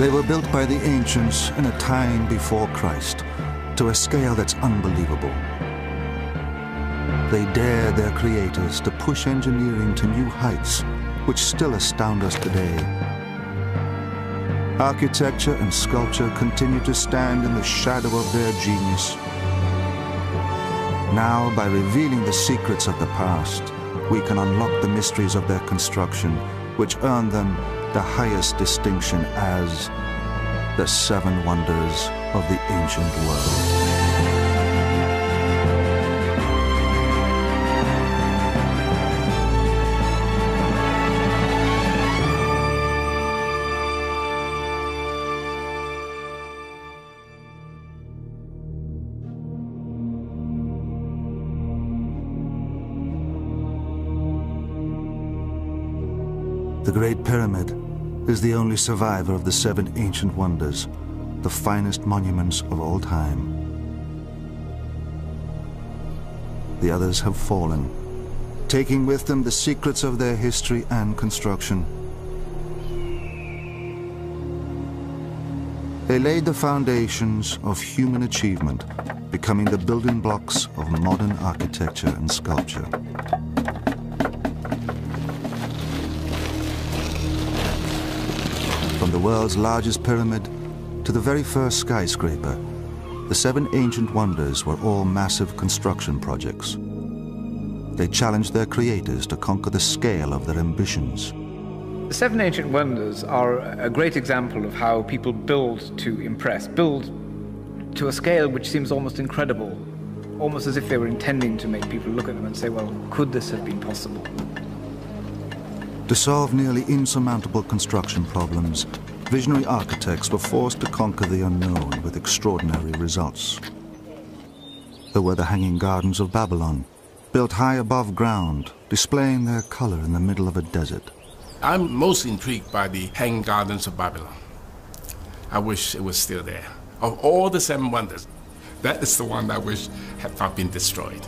They were built by the ancients in a time before Christ, to a scale that's unbelievable. They dared their creators to push engineering to new heights, which still astound us today. Architecture and sculpture continue to stand in the shadow of their genius. Now, by revealing the secrets of the past, we can unlock the mysteries of their construction, which earned them the highest distinction as the 7 wonders of the ancient world. The Great Pyramid is the only survivor of the 7 ancient wonders, the finest monuments of all time. The others have fallen, taking with them the secrets of their history and construction. They laid the foundations of human achievement, becoming the building blocks of modern architecture and sculpture. From the world's largest pyramid to the very first skyscraper, the 7 ancient wonders were all massive construction projects. They challenged their creators to conquer the scale of their ambitions. The 7 ancient wonders are a great example of how people build to impress, build to a scale which seems almost incredible, almost as if they were intending to make people look at them and say, well, could this have been possible? To solve nearly insurmountable construction problems, visionary architects were forced to conquer the unknown with extraordinary results. There were the Hanging Gardens of Babylon, built high above ground, displaying their color in the middle of a desert. I'm most intrigued by the Hanging Gardens of Babylon. I wish it was still there. Of all the 7 wonders, that is the one I wish had not been destroyed.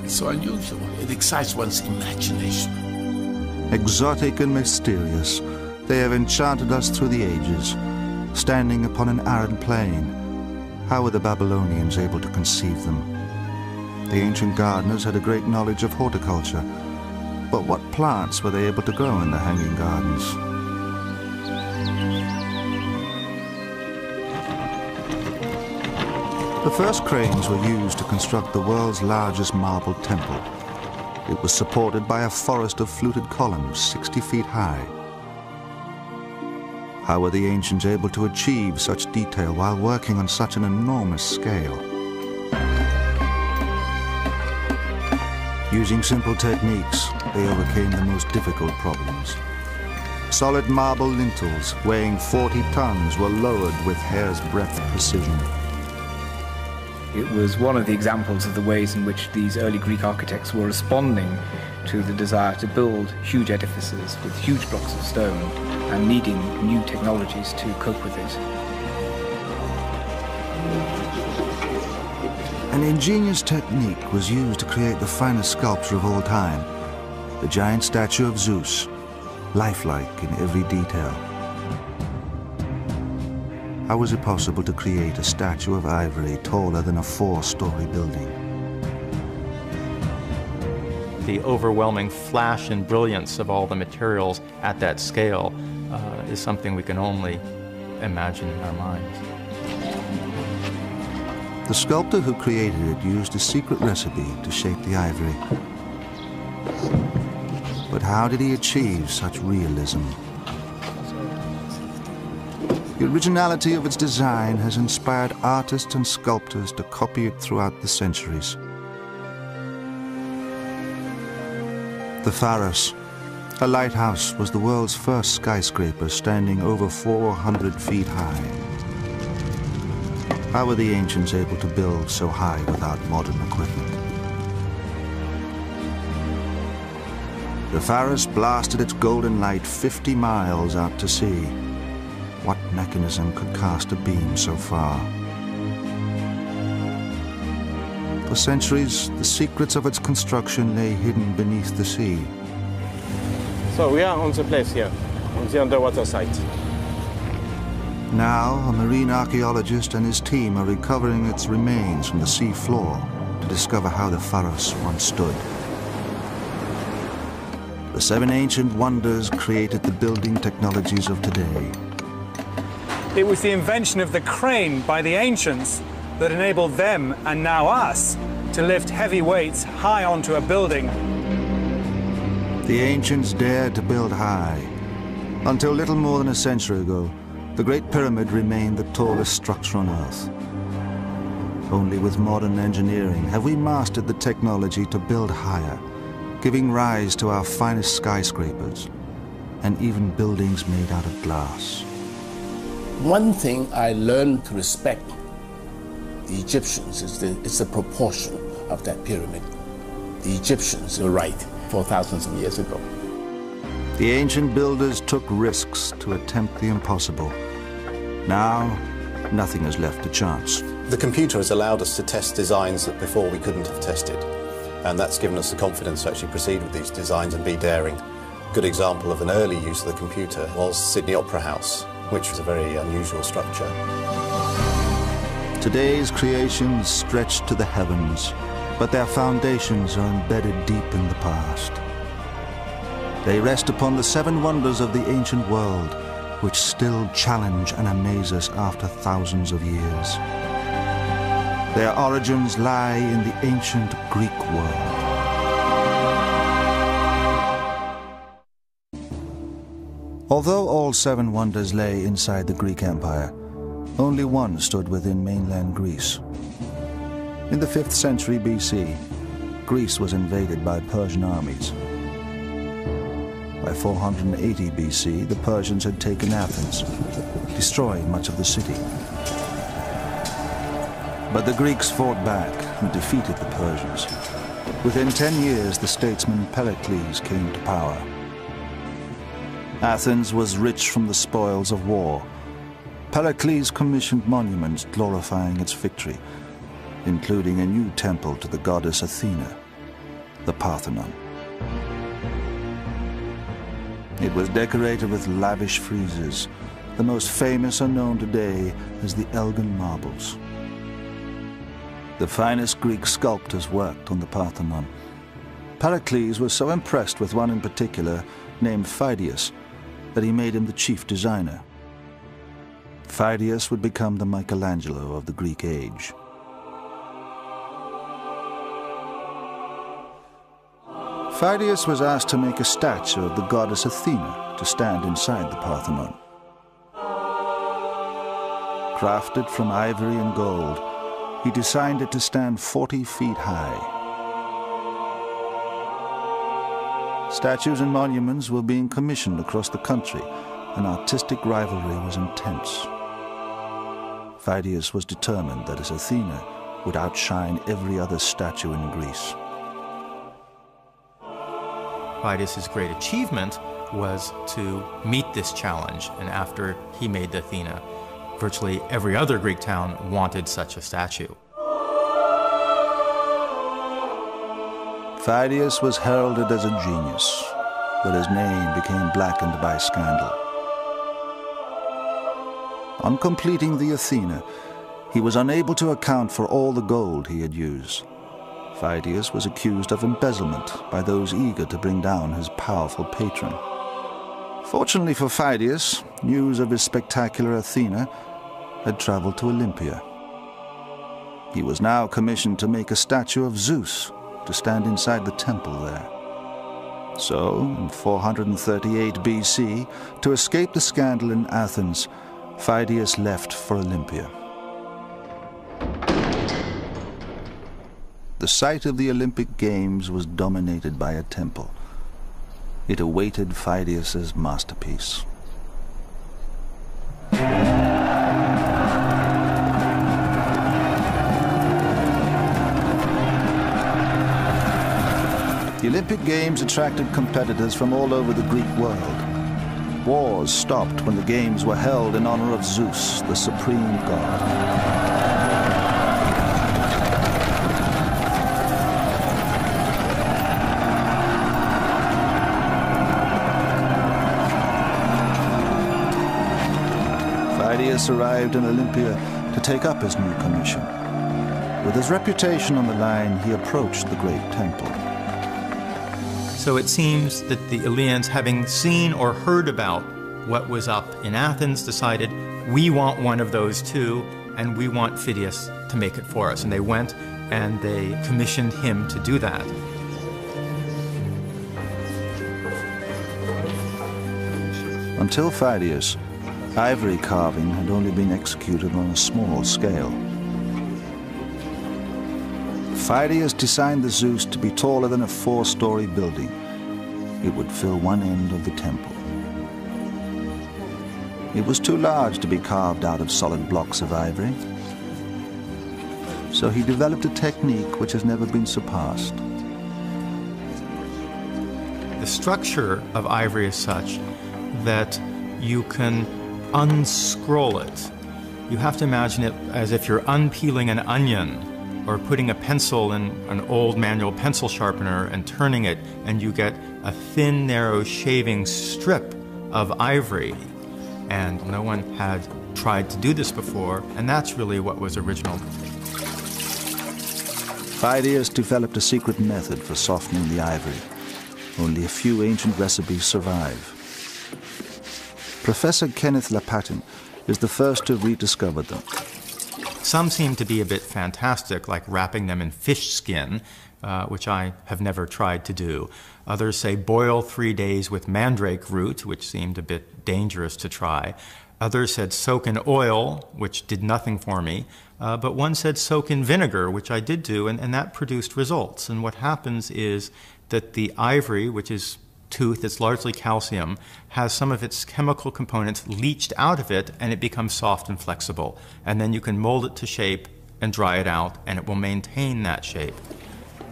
It's so unusual. It excites one's imagination. Exotic and mysterious, they have enchanted us through the ages. Standing upon an arid plain, how were the Babylonians able to conceive them? The ancient gardeners had a great knowledge of horticulture, but what plants were they able to grow in the Hanging Gardens? The first cranes were used to construct the world's largest marble temple. It was supported by a forest of fluted columns 60 feet high. How were the ancients able to achieve such detail while working on such an enormous scale? Using simple techniques, they overcame the most difficult problems. Solid marble lintels weighing 40 tons were lowered with hair's breadth precision. It was one of the examples of the ways in which these early Greek architects were responding to the desire to build huge edifices with huge blocks of stone and needing new technologies to cope with it. An ingenious technique was used to create the finest sculpture of all time, the giant statue of Zeus, lifelike in every detail. How was it possible to create a statue of ivory taller than a 4-story building? The overwhelming flash and brilliance of all the materials at that scale is something we can only imagine in our minds. The sculptor who created it used a secret recipe to shape the ivory. But how did he achieve such realism? The originality of its design has inspired artists and sculptors to copy it throughout the centuries. The Pharos, a lighthouse, was the world's first skyscraper standing over 400 feet high. How were the ancients able to build so high without modern equipment? The Pharos blasted its golden light 50 miles out to sea. What mechanism could cast a beam so far? For centuries, the secrets of its construction lay hidden beneath the sea. So we are on the place here, on the underwater site. Now, a marine archaeologist and his team are recovering its remains from the sea floor to discover how the Pharos once stood. The 7 ancient wonders created the building technologies of today. It was the invention of the crane by the ancients that enabled them, and now us, to lift heavy weights high onto a building. The ancients dared to build high. Until little more than a century ago, the Great Pyramid remained the tallest structure on Earth. Only with modern engineering have we mastered the technology to build higher, giving rise to our finest skyscrapers, and even buildings made out of glass. One thing I learned to respect the Egyptians is the proportion of that pyramid. The Egyptians were right 4,000 of years ago. The ancient builders took risks to attempt the impossible. Now, nothing is left to chance. The computer has allowed us to test designs that before we couldn't have tested. And that's given us the confidence to actually proceed with these designs and be daring. A good example of an early use of the computer was Sydney Opera House, which was a very unusual structure. Today's creations stretch to the heavens, but their foundations are embedded deep in the past. They rest upon the 7 wonders of the ancient world, which still challenge and amaze us after thousands of years. Their origins lie in the ancient Greek world. Although all 7 wonders lay inside the Greek Empire, only one stood within mainland Greece. In the 5th century BC, Greece was invaded by Persian armies. By 480 BC, the Persians had taken Athens, destroying much of the city. But the Greeks fought back and defeated the Persians. Within 10 years, the statesman Pericles came to power. Athens was rich from the spoils of war. Pericles commissioned monuments glorifying its victory, including a new temple to the goddess Athena, the Parthenon. It was decorated with lavish friezes. The most famous are known today as the Elgin marbles. The finest Greek sculptors worked on the Parthenon. Pericles was so impressed with one in particular, named Phidias, that he made him the chief designer. Phidias would become the Michelangelo of the Greek age. Phidias was asked to make a statue of the goddess Athena to stand inside the Parthenon. Crafted from ivory and gold, he designed it to stand 40 feet high. Statues and monuments were being commissioned across the country, and artistic rivalry was intense. Phidias was determined that his Athena would outshine every other statue in Greece. Phidias' great achievement was to meet this challenge, and after he made the Athena, virtually every other Greek town wanted such a statue. Phidias was heralded as a genius, but his name became blackened by scandal. On completing the Athena, he was unable to account for all the gold he had used. Phidias was accused of embezzlement by those eager to bring down his powerful patron. Fortunately for Phidias, news of his spectacular Athena had traveled to Olympia. He was now commissioned to make a statue of Zeus to stand inside the temple there. So, in 438 BC, to escape the scandal in Athens, Phidias left for Olympia. The site of the Olympic Games was dominated by a temple. It awaited Phidias' masterpiece. The Olympic Games attracted competitors from all over the Greek world. Wars stopped when the games were held in honor of Zeus, the supreme god. Phidias Phidias arrived in Olympia to take up his new commission. With his reputation on the line, he approached the great temple. So it seems that the Eleans, having seen or heard about what was up in Athens, decided, we want one of those too, and we want Phidias to make it for us. And they went and they commissioned him to do that. Until Phidias, ivory carving had only been executed on a small scale. Phidias designed the Zeus to be taller than a 4-story building. It would fill one end of the temple. It was too large to be carved out of solid blocks of ivory. So he developed a technique which has never been surpassed. The structure of ivory is such that you can unscroll it. You have to imagine it as if you're unpeeling an onion or putting a pencil in an old manual pencil sharpener and turning it, and you get a thin, narrow shaving strip of ivory. And no one had tried to do this before, and that's really what was original. Phidias developed a secret method for softening the ivory. Only a few ancient recipes survive. Professor Kenneth Lapatin is the first to have rediscovered them. Some seem to be a bit fantastic, like wrapping them in fish skin, which I have never tried to do. Others say boil 3 days with mandrake root, which seemed a bit dangerous to try. Others said soak in oil, which did nothing for me. But one said soak in vinegar, which I did do, and that produced results. And what happens is that the ivory, which is tooth, it's largely calcium, has some of its chemical components leached out of it, and it becomes soft and flexible. And then you can mold it to shape and dry it out, and it will maintain that shape.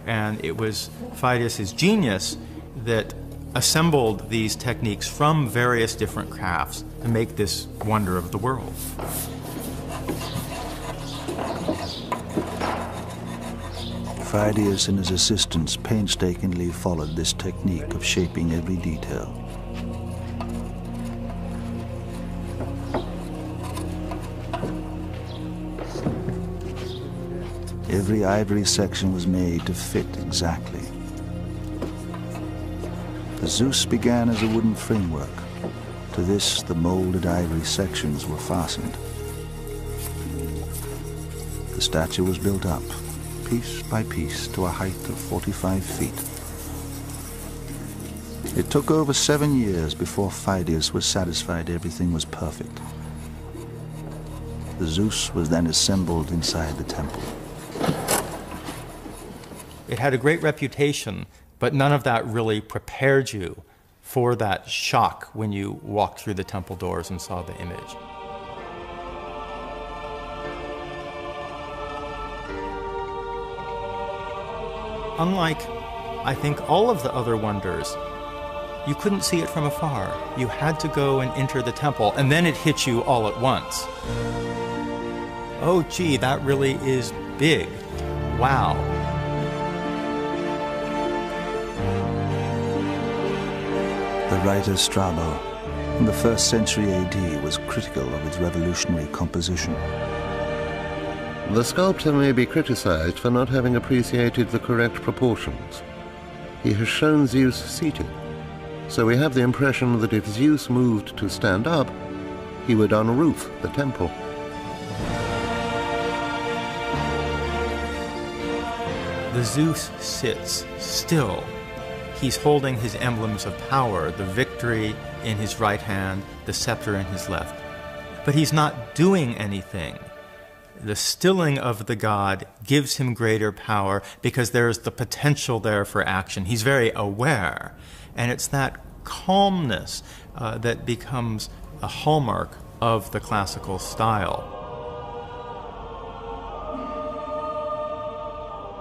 And it was Phidias' genius that assembled these techniques from various different crafts to make this wonder of the world. Phidias and his assistants painstakingly followed this technique of shaping every detail. Every ivory section was made to fit exactly. The Zeus began as a wooden framework. To this, the molded ivory sections were fastened. The statue was built up, piece by piece, to a height of 45 feet. It took over 7 years before Phidias was satisfied everything was perfect. The Zeus was then assembled inside the temple. It had a great reputation, but none of that really prepared you for that shock when you walked through the temple doors and saw the image. Unlike, I think, all of the other wonders, you couldn't see it from afar. You had to go and enter the temple, and then it hit you all at once. Oh, gee, that really is big. Wow. The writer Strabo, in the 1st century AD, was critical of its revolutionary composition. The sculptor may be criticized for not having appreciated the correct proportions. He has shown Zeus seated, so we have the impression that if Zeus moved to stand up, he would unroof the temple. The Zeus sits still. He's holding his emblems of power, the victory in his right hand, the scepter in his left. But he's not doing anything. The stilling of the god gives him greater power because there's the potential there for action. He's very aware. And it's that calmness that becomes a hallmark of the classical style.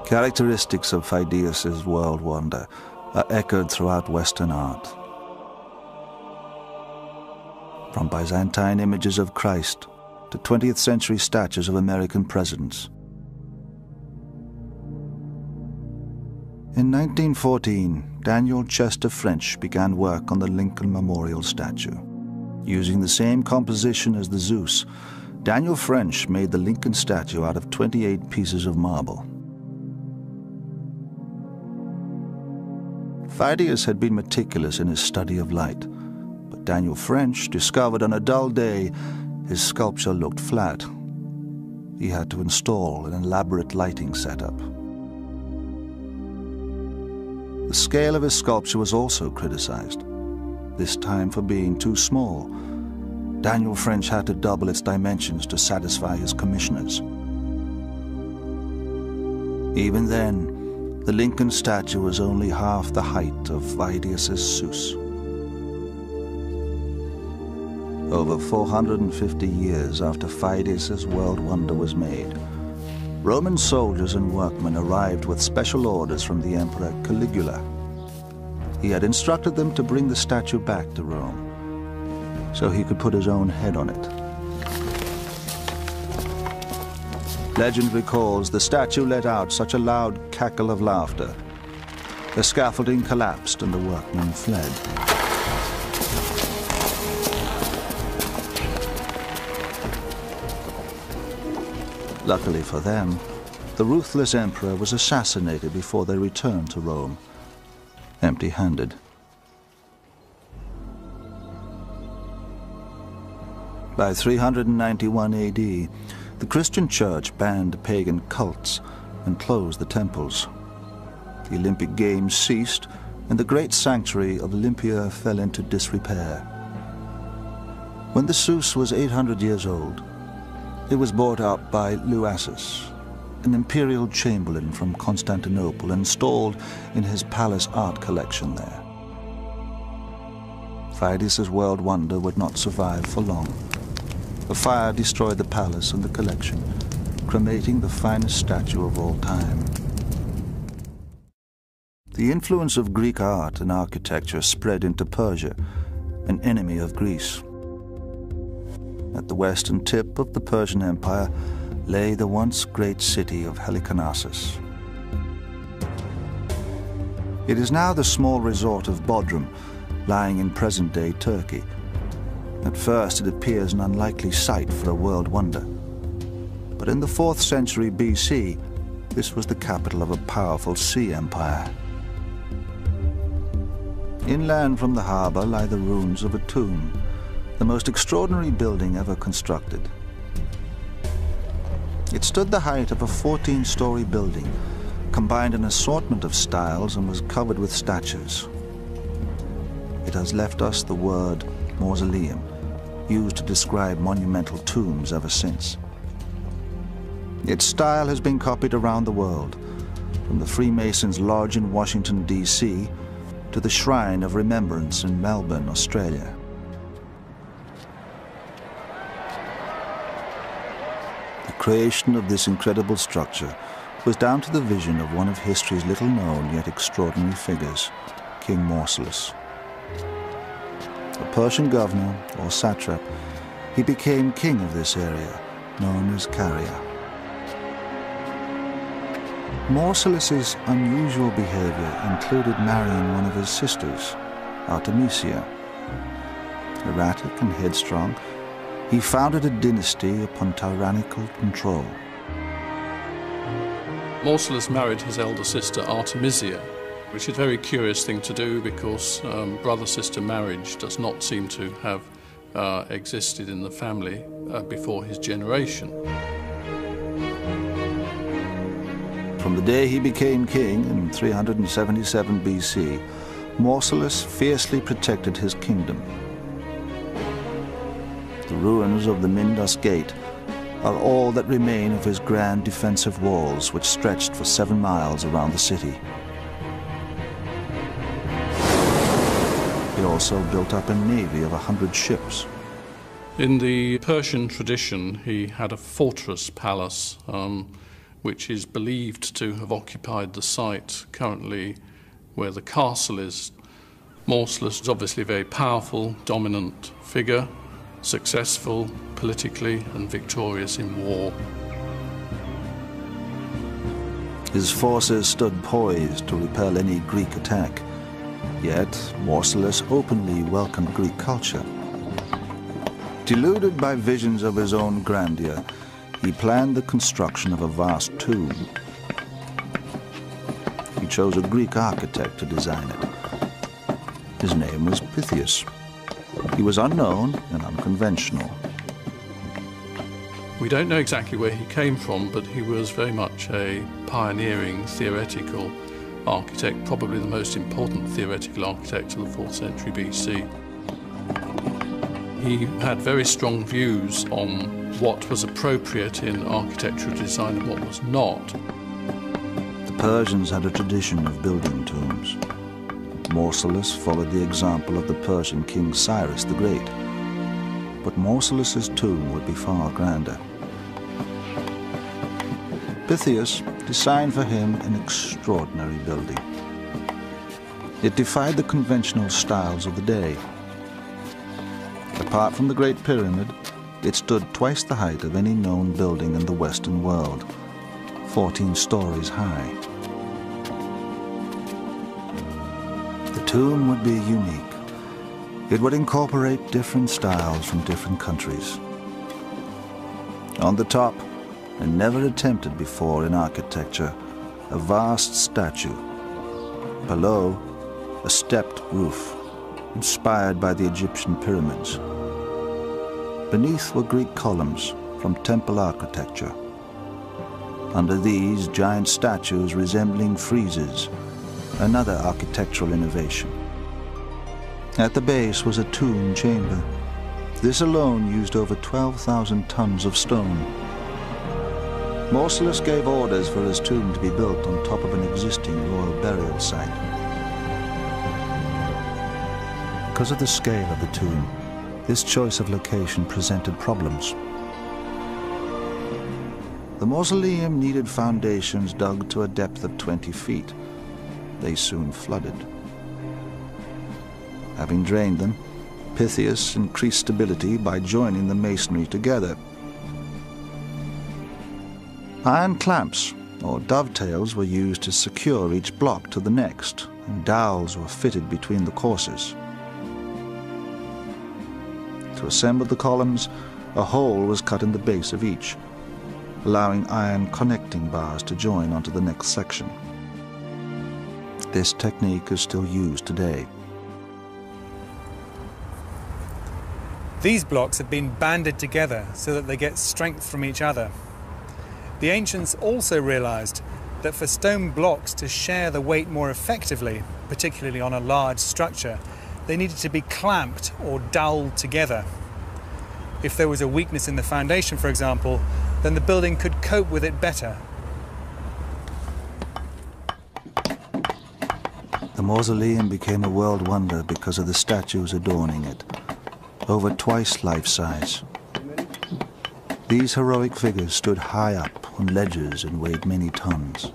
Characteristics of Phidias' world wonder are echoed throughout Western art. From Byzantine images of Christ to 20th century statues of American presidents. In 1914, Daniel Chester French began work on the Lincoln Memorial statue. Using the same composition as the Zeus, Daniel French made the Lincoln statue out of 28 pieces of marble. Phidias had been meticulous in his study of light, but Daniel French discovered on a dull day his sculpture looked flat. He had to install an elaborate lighting setup. The scale of his sculpture was also criticized, this time for being too small. Daniel French had to double its dimensions to satisfy his commissioners. Even then, the Lincoln statue was only half the height of Phidias's Zeus. Over 450 years after Phidias's world wonder was made, Roman soldiers and workmen arrived with special orders from the Emperor Caligula. He had instructed them to bring the statue back to Rome, so he could put his own head on it. Legend recalls the statue let out such a loud cackle of laughter. The scaffolding collapsed and the workmen fled. Luckily for them, the ruthless emperor was assassinated before they returned to Rome, empty-handed. By 391 AD, the Christian church banned pagan cults and closed the temples. The Olympic Games ceased, and the great sanctuary of Olympia fell into disrepair. When the Zeus was 800 years old, it was bought up by Luasus, an imperial chamberlain from Constantinople, installed in his palace art collection there. Phidias's world wonder would not survive for long. The fire destroyed the palace and the collection, cremating the finest statue of all time. The influence of Greek art and architecture spread into Persia, an enemy of Greece. At the western tip of the Persian Empire lay the once great city of Halicarnassus. It is now the small resort of Bodrum, lying in present-day Turkey. At first, it appears an unlikely site for a world wonder. But in the 4th century BC, this was the capital of a powerful sea empire. Inland from the harbor lie the ruins of a tomb, the most extraordinary building ever constructed. It stood the height of a 14-story building, combined an assortment of styles, and was covered with statues. It has left us the word mausoleum, used to describe monumental tombs ever since. Its style has been copied around the world, from the Freemasons' Lodge in Washington, D.C., to the Shrine of Remembrance in Melbourne, Australia. The creation of this incredible structure was down to the vision of one of history's little-known yet extraordinary figures, King Mausolus. A Persian governor, or satrap, he became king of this area, known as Caria. Mausolus's unusual behavior included marrying one of his sisters, Artemisia. Erratic and headstrong, he founded a dynasty upon tyrannical control. Mausolus married his elder sister Artemisia, which is a very curious thing to do because brother-sister marriage does not seem to have existed in the family before his generation. From the day he became king in 377 BC, Mausolus fiercely protected his kingdom. The ruins of the Mindus Gate are all that remain of his grand defensive walls, which stretched for 7 miles around the city. He also built up a navy of 100 ships. In the Persian tradition, he had a fortress palace, which is believed to have occupied the site currently where the castle is. Mausolus is obviously a very powerful, dominant figure, successful politically and victorious in war. His forces stood poised to repel any Greek attack. Yet, Mausolus openly welcomed Greek culture. Deluded by visions of his own grandeur, he planned the construction of a vast tomb. He chose a Greek architect to design it. His name was Pythias. He was unknown and unconventional. We don't know exactly where he came from, but he was very much a pioneering theoretical architect, probably the most important theoretical architect of the 4th century BC. He had very strong views on what was appropriate in architectural design and what was not. The Persians had a tradition of building tombs. Mausolus followed the example of the Persian king Cyrus the Great. But Mausolus's tomb would be far grander. Pythias designed for him an extraordinary building. It defied the conventional styles of the day. Apart from the Great Pyramid, it stood twice the height of any known building in the Western world, 14 stories high. The tomb would be unique. It would incorporate different styles from different countries. On the top, and never attempted before in architecture, a vast statue. Below, a stepped roof, inspired by the Egyptian pyramids. Beneath were Greek columns from temple architecture. Under these, giant statues resembling friezes, another architectural innovation. At the base was a tomb chamber. This alone used over 12,000 tons of stone. Mausolus gave orders for his tomb to be built on top of an existing royal burial site. Because of the scale of the tomb, this choice of location presented problems. The mausoleum needed foundations dug to a depth of 20 feet. They soon flooded. Having drained them, Pythias increased stability by joining the masonry together. Iron clamps, or dovetails, were used to secure each block to the next, and dowels were fitted between the courses. To assemble the columns, a hole was cut in the base of each, allowing iron connecting bars to join onto the next section. This technique is still used today. These blocks have been banded together so that they get strength from each other. The ancients also realized that for stone blocks to share the weight more effectively, particularly on a large structure, they needed to be clamped or doweled together. If there was a weakness in the foundation, for example, then the building could cope with it better. The mausoleum became a world wonder because of the statues adorning it, over twice life-size. These heroic figures stood high up on ledges and weighed many tons.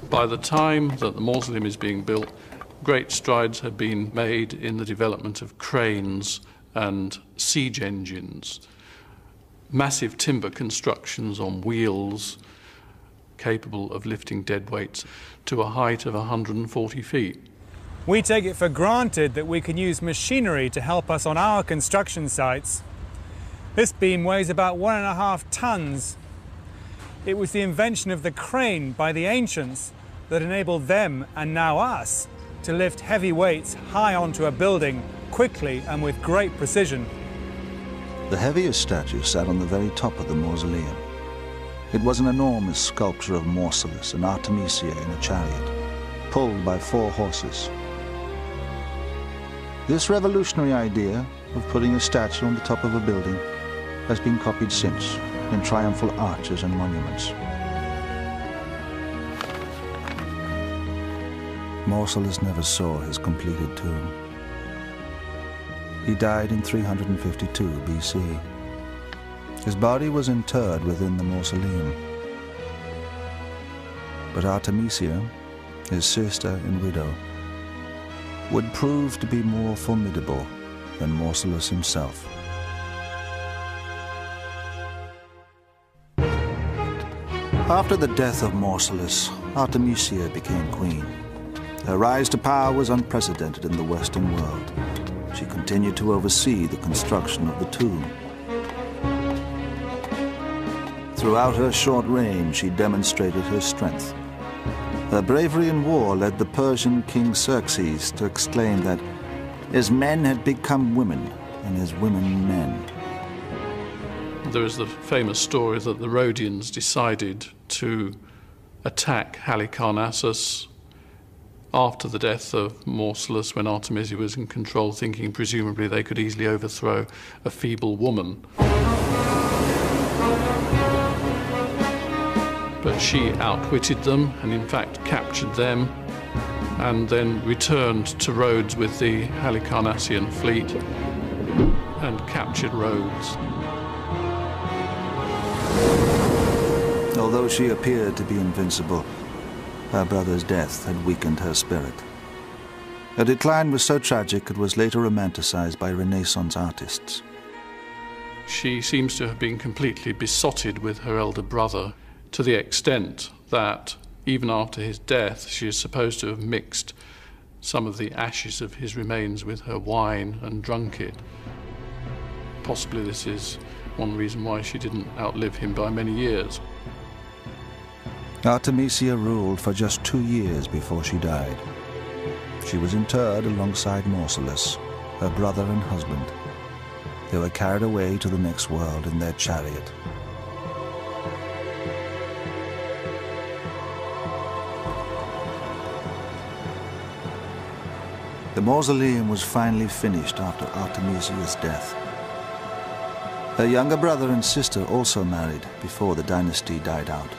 By the time that the mausoleum is being built, great strides have been made in the development of cranes and siege engines, massive timber constructions on wheels capable of lifting dead weights to a height of 140 feet. We take it for granted that we can use machinery to help us on our construction sites. This beam weighs about 1.5 tons. It was the invention of the crane by the ancients that enabled them, and now us, to lift heavy weights high onto a building quickly and with great precision. The heaviest statue sat on the very top of the mausoleum. It was an enormous sculpture of Mausolus and Artemisia in a chariot, pulled by 4 horses. This revolutionary idea of putting a statue on the top of a building has been copied since in triumphal arches and monuments. Mausolus never saw his completed tomb. He died in 352 BC. His body was interred within the mausoleum. But Artemisia, his sister and widow, would prove to be more formidable than Mausolus himself. After the death of Mausolus, Artemisia became queen. Her rise to power was unprecedented in the Western world. she continued to oversee the construction of the tomb. Throughout her short reign, she demonstrated her strength. Her bravery in war led the Persian king Xerxes to exclaim that his men had become women and his women men. There is the famous story that the Rhodians decided to attack Halicarnassus after the death of Mausolus, when Artemisia was in control, thinking presumably they could easily overthrow a feeble woman. But she outwitted them and in fact captured them, and then returned to Rhodes with the Halicarnassian fleet and captured Rhodes. Although she appeared to be invincible, her brother's death had weakened her spirit. Her decline was so tragic it was later romanticized by Renaissance artists. She seems to have been completely besotted with her elder brother, to the extent that even after his death she is supposed to have mixed some of the ashes of his remains with her wine and drunk it. Possibly this is one reason why she didn't outlive him by many years. Artemisia ruled for just 2 years before she died. She was interred alongside Mausolus, her brother and husband. They were carried away to the next world in their chariot. The mausoleum was finally finished after Artemisia's death. Her younger brother and sister also married before the dynasty died out.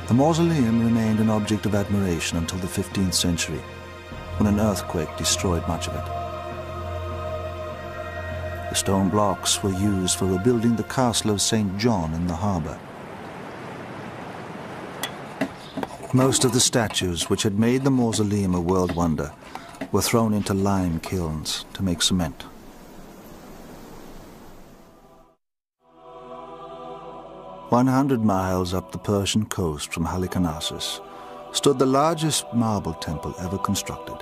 The mausoleum remained an object of admiration until the 15th century, when an earthquake destroyed much of it. The stone blocks were used for rebuilding the castle of St. John in the harbour. Most of the statues, which had made the mausoleum a world wonder, were thrown into lime kilns to make cement. "100 miles up the Persian coast from Halicarnassus stood the largest marble temple ever constructed.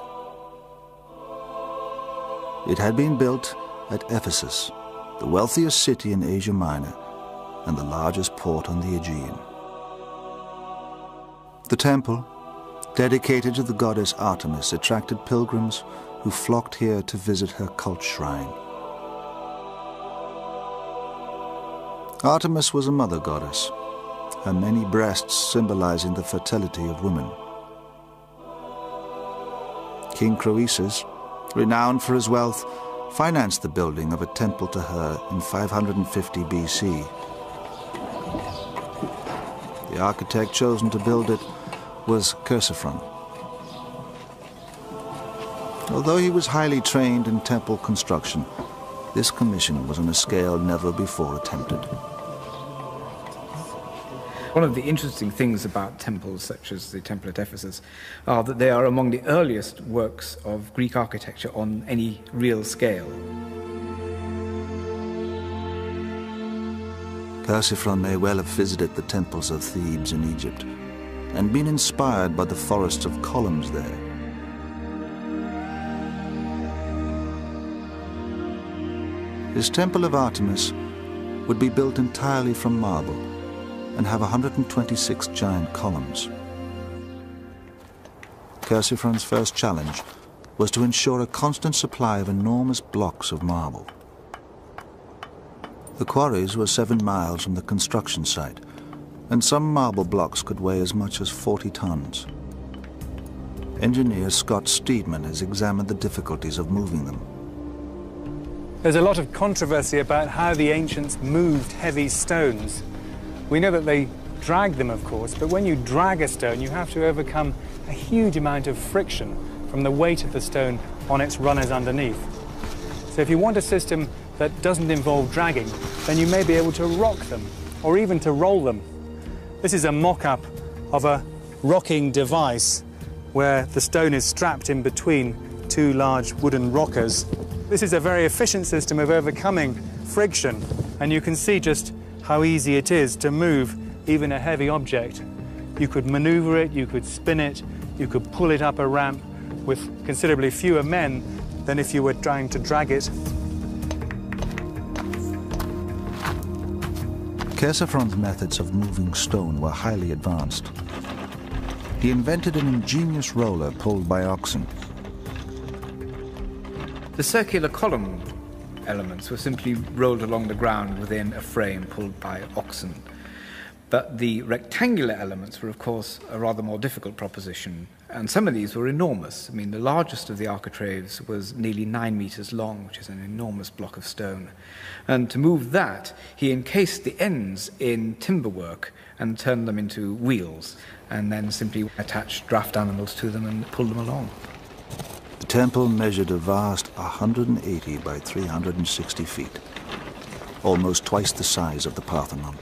It had been built at Ephesus, the wealthiest city in Asia Minor and the largest port on the Aegean. The temple, dedicated to the goddess Artemis, attracted pilgrims who flocked here to visit her cult shrine. Artemis was a mother goddess, her many breasts symbolizing the fertility of women. King Croesus, renowned for his wealth, financed the building of a temple to her in 550 BC. The architect chosen to build it was Chersiphron. Although he was highly trained in temple construction, this commission was on a scale never before attempted. One of the interesting things about temples such as the temple at Ephesus are that they are among the earliest works of Greek architecture on any real scale. Chersiphron may well have visited the temples of Thebes in Egypt and been inspired by the forests of columns there. His temple of Artemis would be built entirely from marble and have 126 giant columns. Chersiphron's first challenge was to ensure a constant supply of enormous blocks of marble. The quarries were 7 miles from the construction site, and some marble blocks could weigh as much as 40 tons. Engineer Scott Steedman has examined the difficulties of moving them. There's a lot of controversy about how the ancients moved heavy stones. We know that they dragged them, of course, but when you drag a stone, you have to overcome a huge amount of friction from the weight of the stone on its runners underneath. So if you want a system that doesn't involve dragging, then you may be able to rock them, or even to roll them. This is a mock-up of a rocking device where the stone is strapped in between 2 large wooden rockers. This is a very efficient system of overcoming friction, and you can see just how easy it is to move even a heavy object. You could maneuver it, you could spin it, you could pull it up a ramp, with considerably fewer men than if you were trying to drag it. Chersiphron's methods of moving stone were highly advanced. He invented an ingenious roller pulled by oxen. The circular column elements were simply rolled along the ground within a frame pulled by oxen. But the rectangular elements were, of course, a rather more difficult proposition, and some of these were enormous. I mean, the largest of the architraves was nearly 9 meters long, which is an enormous block of stone. And to move that, he encased the ends in timberwork and turned them into wheels, and then simply attached draft animals to them and pulled them along. The temple measured a vast 180 by 360 feet, almost twice the size of the Parthenon.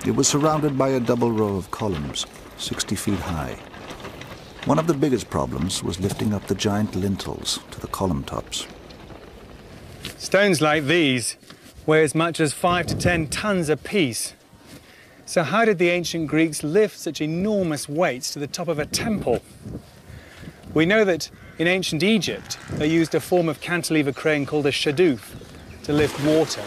It was surrounded by a double row of columns, 60 feet high. One of the biggest problems was lifting up the giant lintels to the column tops. Stones like these weigh as much as 5 to 10 tons apiece. So how did the ancient Greeks lift such enormous weights to the top of a temple? We know that in ancient Egypt they used a form of cantilever crane called a shadoof to lift water.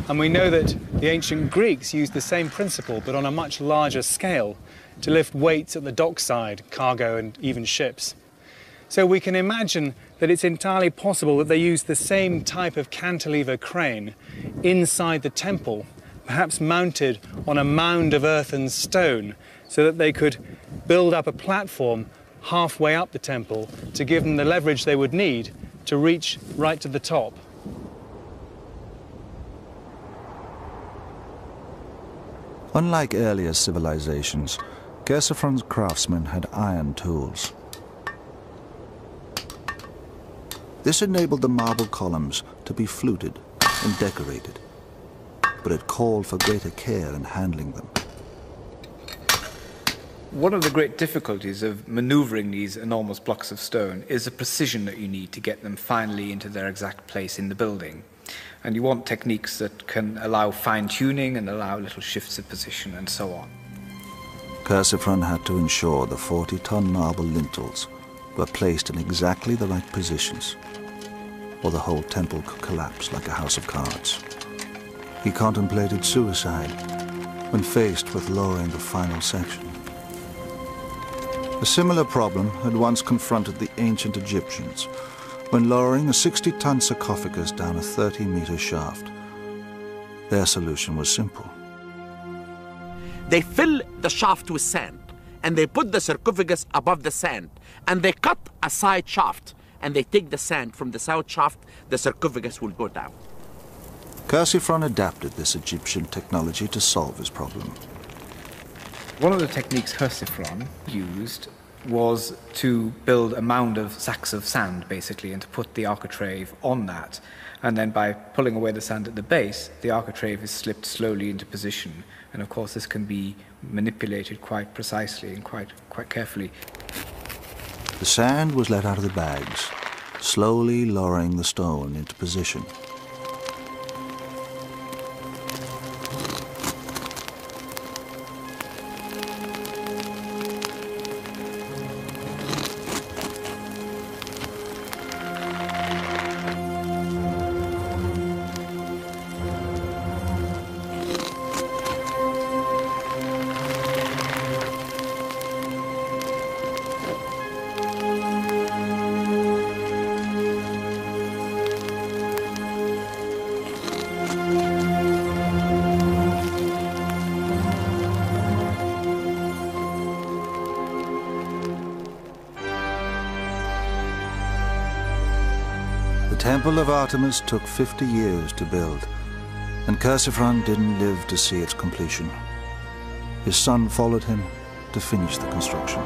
And we know that the ancient Greeks used the same principle, but on a much larger scale, to lift weights at the dockside, cargo and even ships. So we can imagine that it's entirely possible that they used the same type of cantilever crane inside the temple, perhaps mounted on a mound of earth and stone, so that they could build up a platform halfway up the temple to give them the leverage they would need to reach right to the top. Unlike earlier civilizations, Chersiphron's craftsmen had iron tools. This enabled the marble columns to be fluted and decorated, but it called for greater care in handling them. One of the great difficulties of maneuvering these enormous blocks of stone is the precision that you need to get them finally into their exact place in the building. And you want techniques that can allow fine-tuning and allow little shifts of position and so on. Chersiphron had to ensure the 40-ton marble lintels were placed in exactly the right positions, or the whole temple could collapse like a house of cards. He contemplated suicide when faced with lowering the final section. A similar problem had once confronted the ancient Egyptians when lowering a 60-ton sarcophagus down a 30-meter shaft. Their solution was simple. They fill the shaft with sand, and they put the sarcophagus above the sand, and they cut a side shaft, and they take the sand from the side shaft, the sarcophagus will go down. Chersiphron adapted this Egyptian technology to solve his problem. One of the techniques Chersiphron used was to build a mound of sacks of sand, basically, and to put the architrave on that. And then by pulling away the sand at the base, the architrave is slipped slowly into position. And of course, this can be manipulated quite precisely and quite carefully. The sand was let out of the bags, slowly lowering the stone into position. The Temple of Artemis took 50 years to build, and Chersiphron didn't live to see its completion. His son followed him to finish the construction.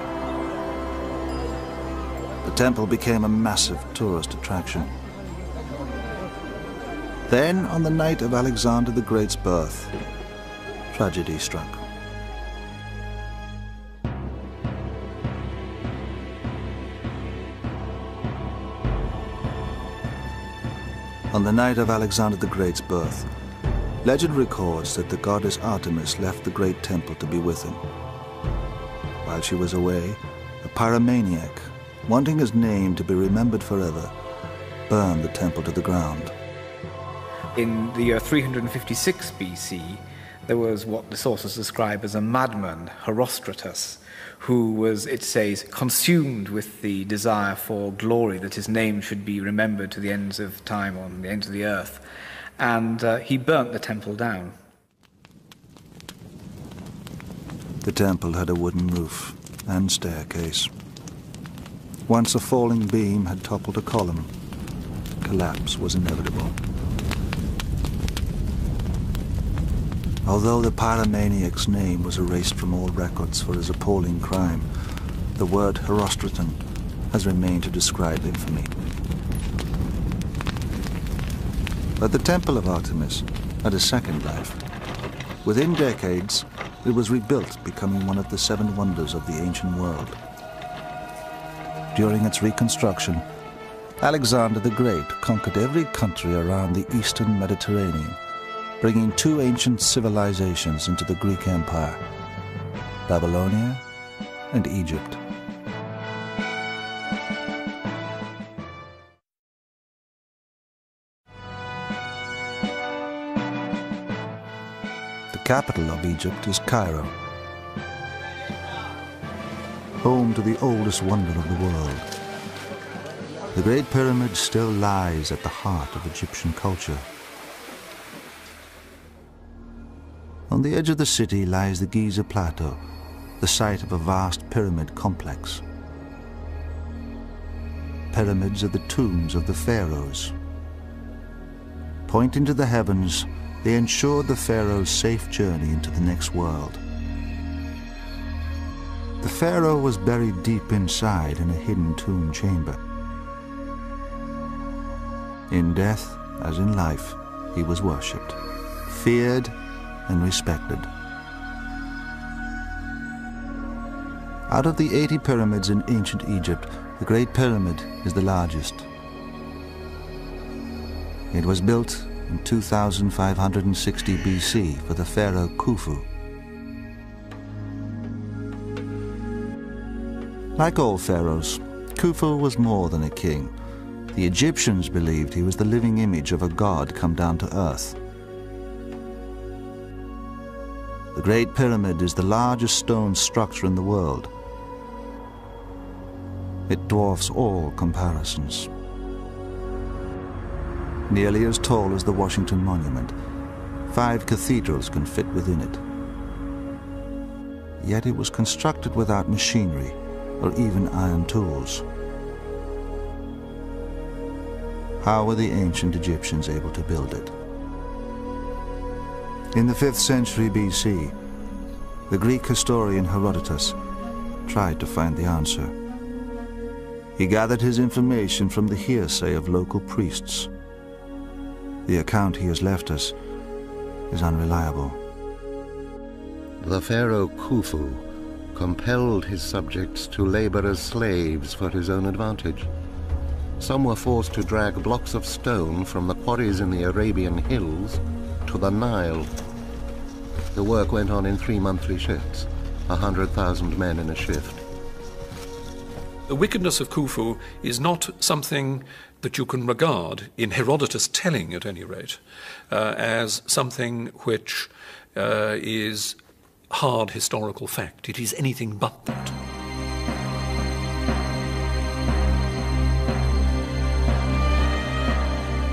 The temple became a massive tourist attraction. Then, on the night of Alexander the Great's birth, tragedy struck. On the night of Alexander the Great's birth, legend records that the goddess Artemis left the great temple to be with him. While she was away, a pyromaniac wanting his name to be remembered forever, burned the temple to the ground. In the year 356 BC, there was what the sources describe as a madman, Herostratus, who was, it says, consumed with the desire for glory, that his name should be remembered to the ends of time, on the ends of the earth. And he burnt the temple down. The temple had a wooden roof and staircase. Once a falling beam had toppled a column, collapse was inevitable. Although the pyromaniac's name was erased from all records for his appalling crime, the word Herostraton has remained to describe infamy. But the Temple of Artemis had a second life. Within decades, it was rebuilt, becoming one of the 7 wonders of the ancient world. During its reconstruction, Alexander the Great conquered every country around the eastern Mediterranean, bringing 2 ancient civilizations into the Greek Empire, Babylonia and Egypt. The capital of Egypt is Cairo, home to the oldest wonder of the world. The Great Pyramid still lies at the heart of Egyptian culture. On the edge of the city lies the Giza Plateau, the site of a vast pyramid complex. Pyramids are the tombs of the pharaohs. Pointing to the heavens, they ensured the pharaoh's safe journey into the next world. The pharaoh was buried deep inside in a hidden tomb chamber. In death, as in life, he was worshipped, feared, and respected. Out of the 80 pyramids in ancient Egypt, the Great Pyramid is the largest. It was built in 2560 BC for the pharaoh Khufu. Like all pharaohs, Khufu was more than a king. The Egyptians believed he was the living image of a god come down to earth. The Great Pyramid is the largest stone structure in the world. It dwarfs all comparisons. Nearly as tall as the Washington Monument, 5 cathedrals can fit within it. Yet it was constructed without machinery or even iron tools. How were the ancient Egyptians able to build it? In the 5th century BC, the Greek historian Herodotus tried to find the answer. He gathered his information from the hearsay of local priests. The account he has left us is unreliable. The pharaoh Khufu compelled his subjects to labor as slaves for his own advantage. Some were forced to drag blocks of stone from the quarries in the Arabian hills to the Nile. The work went on in 3 monthly shifts, 100,000 men in a shift. The wickedness of Khufu is not something that you can regard, in Herodotus telling at any rate, as something which is hard historical fact. It is anything but that.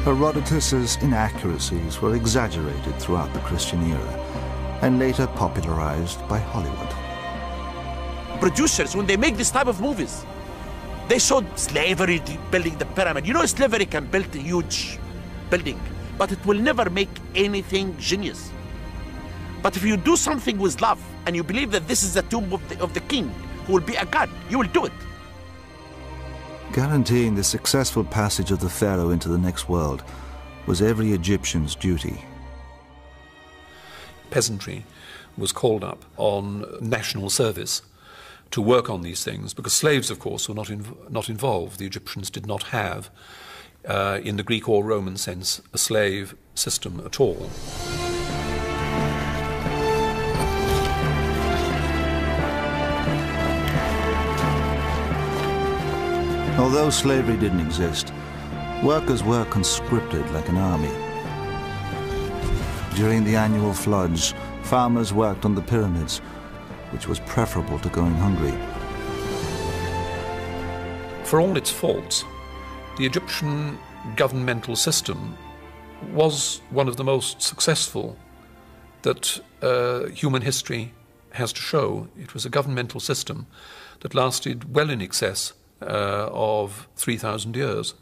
Herodotus's inaccuracies were exaggerated throughout the Christian era and later popularized by Hollywood. Producers, when they make this type of movies, they showed slavery building the pyramid. You know, slavery can build a huge building, but it will never make anything genius. But if you do something with love and you believe that this is the tomb of the king who will be a god, you will do it. Guaranteeing the successful passage of the pharaoh into the next world was every Egyptian's duty. Peasantry was called up on national service to work on these things, because slaves, of course, were not involved. The Egyptians did not have, in the Greek or Roman sense, a slave system at all. Although slavery didn't exist, workers were conscripted like an army. During the annual floods, farmers worked on the pyramids, which was preferable to going hungry. For all its faults, the Egyptian governmental system was one of the most successful that human history has to show. It was a governmental system that lasted well in excess of 3,000 years.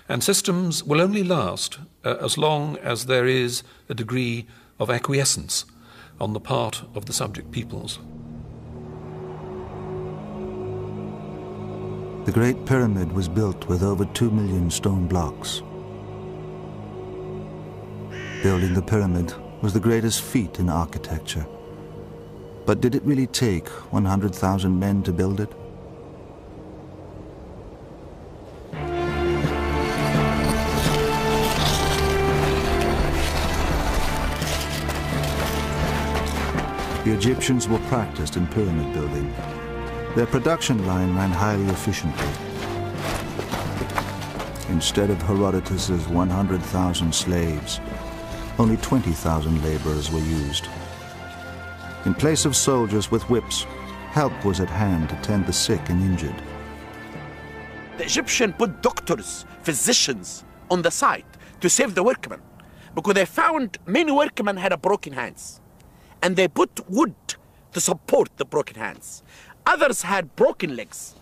And systems will only last as long as there is a degree of acquiescence on the part of the subject peoples. The Great Pyramid was built with over 2 million stone blocks. Building the pyramid was the greatest feat in architecture. But did it really take 100,000 men to build it? The Egyptians were practiced in pyramid building. Their production line ran highly efficiently. Instead of Herodotus's 100,000 slaves, only 20,000 laborers were used. In place of soldiers with whips, help was at hand to tend the sick and injured. The Egyptians put doctors, physicians on the site to save the workmen, because they found many workmen had broken hands. And they put wood to support the broken hands. Others had broken legs.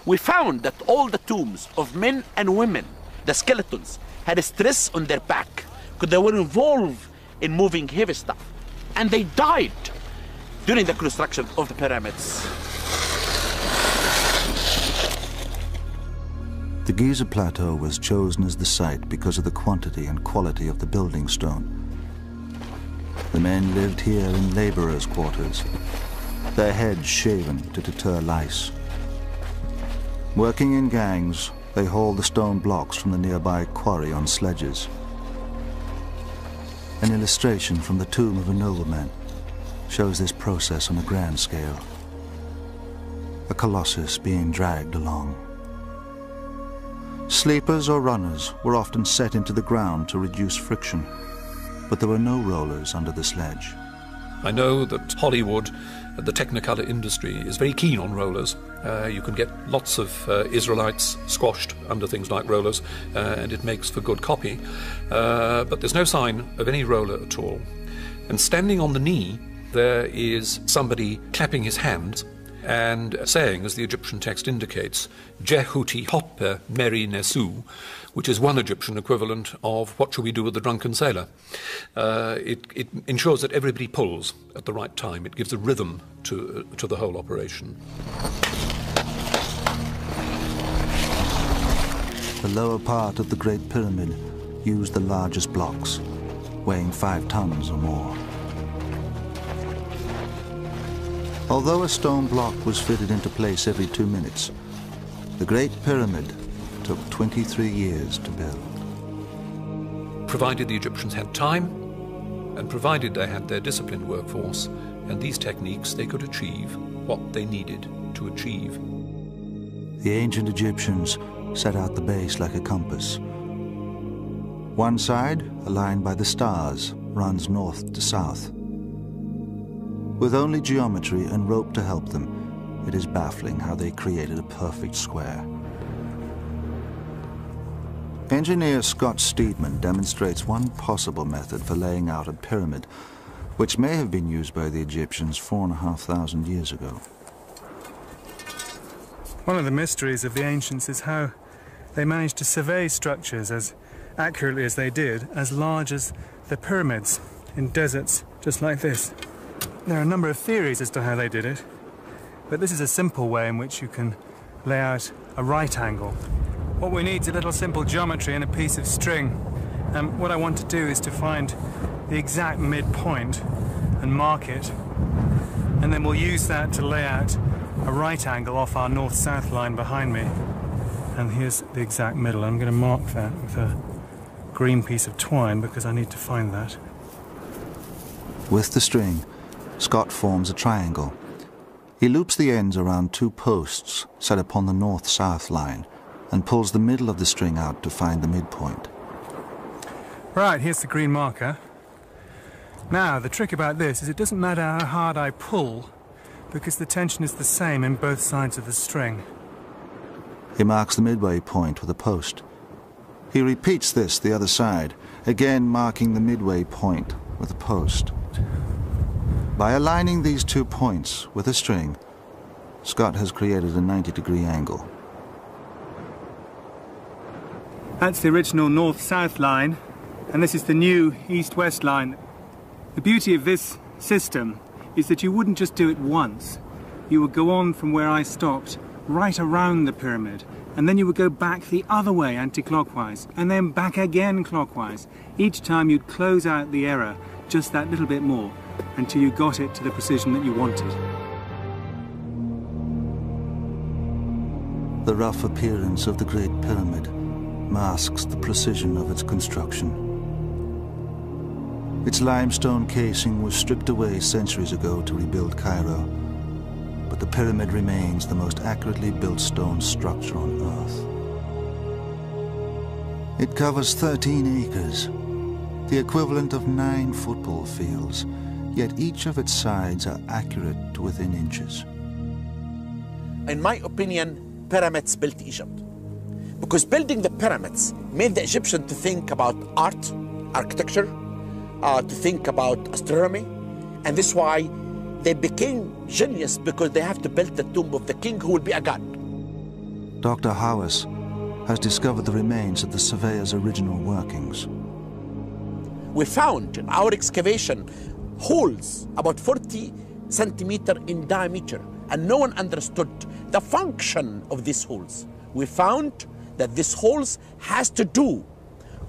We found that all the tombs of men and women, the skeletons, had a stress on their back because they were involved in moving heavy stuff. And they died during the construction of the pyramids. The Giza Plateau was chosen as the site because of the quantity and quality of the building stone. The men lived here in laborers' quarters, their heads shaven to deter lice. Working in gangs, they hauled the stone blocks from the nearby quarry on sledges. An illustration from the tomb of a nobleman shows this process on a grand scale. A colossus being dragged along. Sleepers or runners were often set into the ground to reduce friction, but there were no rollers under the sledge. I know that Hollywood, the Technicolor industry, is very keen on rollers. You can get lots of Israelites squashed under things like rollers, and it makes for good copy. But there's no sign of any roller at all. And standing on the knee, there is somebody clapping his hands and saying, as the Egyptian text indicates, Jehuti hoppe meri nesu, which is one Egyptian equivalent of what shall we do with the drunken sailor. It ensures that everybody pulls at the right time. It gives a rhythm to the whole operation. The lower part of the Great Pyramid used the largest blocks, weighing 5 tons or more. Although a stone block was fitted into place every 2 minutes, the Great Pyramid took 23 years to build. Provided the Egyptians had time, and provided they had their disciplined workforce and these techniques, they could achieve what they needed to achieve. The ancient Egyptians set out the base like a compass. One side, aligned by the stars, runs north to south. With only geometry and rope to help them, it is baffling how they created a perfect square. Engineer Scott Steedman demonstrates one possible method for laying out a pyramid, which may have been used by the Egyptians 4,500 years ago. One of the mysteries of the ancients is how they managed to survey structures as accurately as they did, as large as the pyramids in deserts just like this. There are a number of theories as to how they did it, but this is a simple way in which you can lay out a right angle. What we need is a little simple geometry and a piece of string. What I want to do is to find the exact midpoint and mark it, and then we'll use that to lay out a right angle off our north-south line behind me. And here's the exact middle. I'm going to mark that with a green piece of twine because I need to find that. With the string, Scott forms a triangle. He loops the ends around 2 posts set upon the north-south line and pulls the middle of the string out to find the midpoint. Right, here's the green marker. Now, the trick about this is it doesn't matter how hard I pull, because the tension is the same in both sides of the string. He marks the midway point with a post. He repeats this the other side, again marking the midway point with a post. By aligning these 2 points with a string, Scott has created a 90-degree angle. That's the original north-south line, and this is the new east-west line. The beauty of this system is that you wouldn't just do it once. You would go on from where I stopped, right around the pyramid, and then you would go back the other way anti-clockwise, and then back again clockwise. Each time you'd close out the error just that little bit more, until you got it to the precision that you wanted. The rough appearance of the Great Pyramid masks the precision of its construction. Its limestone casing was stripped away centuries ago to rebuild Cairo, but the pyramid remains the most accurately built stone structure on Earth. It covers 13 acres, the equivalent of 9 football fields, yet each of its sides are accurate to within inches. In my opinion, pyramids built Egypt. Because building the pyramids made the Egyptians to think about art, architecture, to think about astronomy, and this is why they became genius, because they have to build the tomb of the king who will be a god. Dr. Howes has discovered the remains of the surveyor's original workings. We found in our excavation holes about 40 centimeters in diameter, and no one understood the function of these holes. We found that these holes has to do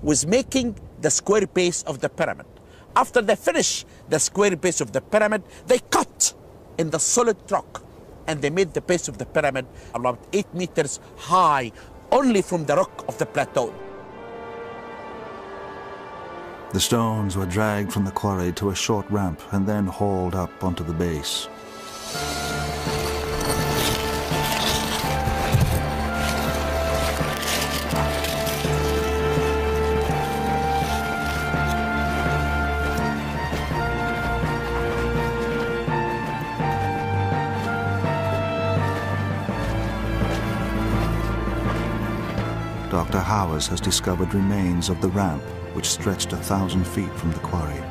with making the square base of the pyramid. After they finish the square base of the pyramid, they cut in the solid rock, and they made the base of the pyramid about 8 meters high, only from the rock of the plateau. The stones were dragged from the quarry to a short ramp and then hauled up onto the base. Dr. Howes has discovered remains of the ramp which stretched 1,000 feet from the quarry.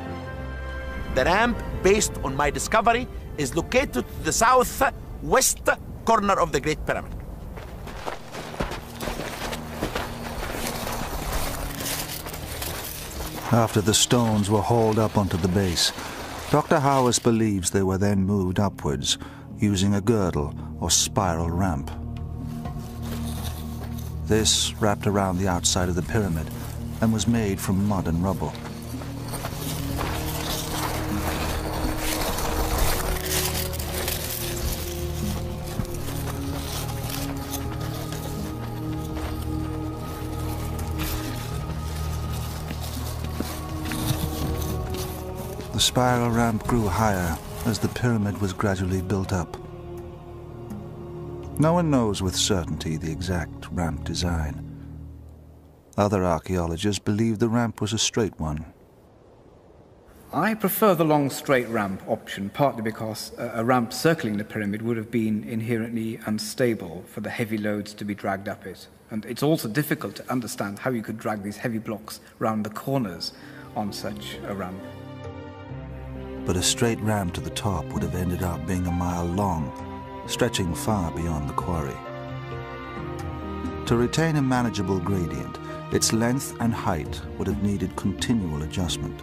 The ramp, based on my discovery, is located to the southwest corner of the Great Pyramid. After the stones were hauled up onto the base, Dr. Howes believes they were then moved upwards using a girdle or spiral ramp. This wrapped around the outside of the pyramid and was made from mud and rubble. The spiral ramp grew higher as the pyramid was gradually built up. No one knows with certainty the exact ramp design. Other archaeologists believe the ramp was a straight one. I prefer the long straight ramp option, partly because a ramp circling the pyramid would have been inherently unstable for the heavy loads to be dragged up it. And it's also difficult to understand how you could drag these heavy blocks round the corners on such a ramp. But a straight ramp to the top would have ended up being a mile long, stretching far beyond the quarry. To retain a manageable gradient, its length and height would have needed continual adjustment.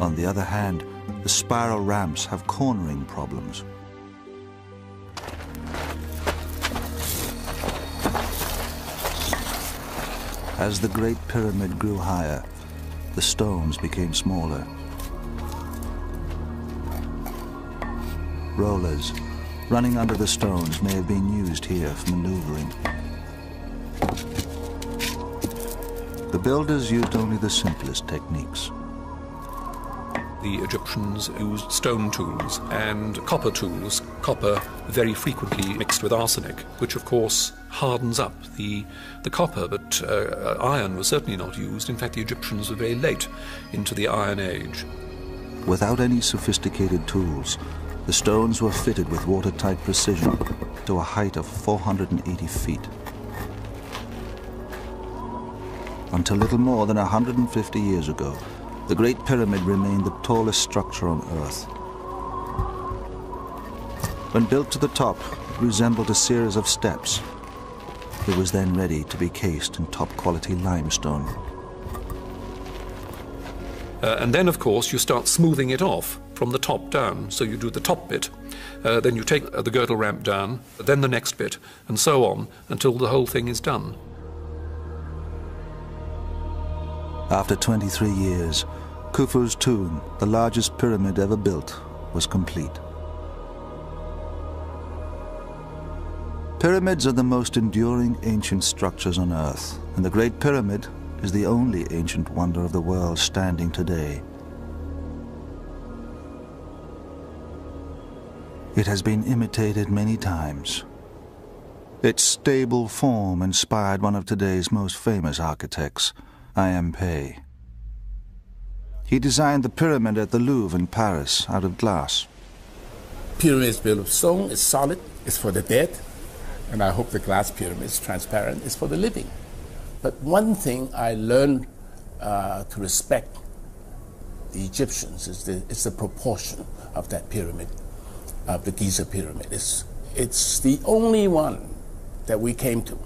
On the other hand, the spiral ramps have cornering problems. As the Great Pyramid grew higher, the stones became smaller. Rollers running under the stones may have been used here for maneuvering. The builders used only the simplest techniques. The Egyptians used stone tools and copper tools, copper very frequently mixed with arsenic, which of course hardens up the copper, but iron was certainly not used. In fact, the Egyptians were very late into the Iron Age. Without any sophisticated tools, the stones were fitted with watertight precision to a height of 480 feet. Until little more than 150 years ago, the Great Pyramid remained the tallest structure on Earth. When built to the top, it resembled a series of steps. It was then ready to be cased in top-quality limestone. And then, of course, you start smoothing it off from the top down. So you do the top bit, then you take the girdle ramp down, then the next bit, and so on, until the whole thing is done. After 23 years, Khufu's tomb, the largest pyramid ever built, was complete. Pyramids are the most enduring ancient structures on Earth, and the Great Pyramid is the only ancient wonder of the world standing today. It has been imitated many times. Its stable form inspired one of today's most famous architects, Primiere. He designed the pyramid at the Louvre in Paris out of glass. Pyramid is built of stone, it's solid, it's for the dead, and I hope the glass pyramid is transparent, it's for the living. But one thing I learned to respect the Egyptians is the proportion of that pyramid, of the Giza pyramid. It's the only one that we came to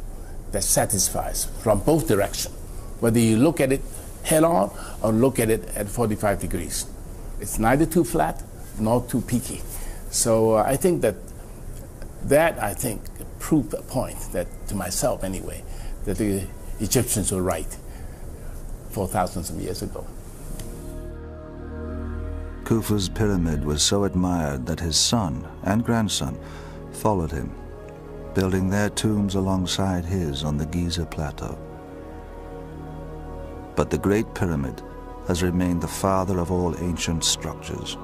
that satisfies from both directions, whether you look at it head on or look at it at 45 degrees. It's neither too flat nor too peaky. So I think that proved a point that, to myself anyway, that the Egyptians were right 4,000 of years ago. Khufu's pyramid was so admired that his son and grandson followed him, building their tombs alongside his on the Giza plateau. But the Great Pyramid has remained the father of all ancient structures.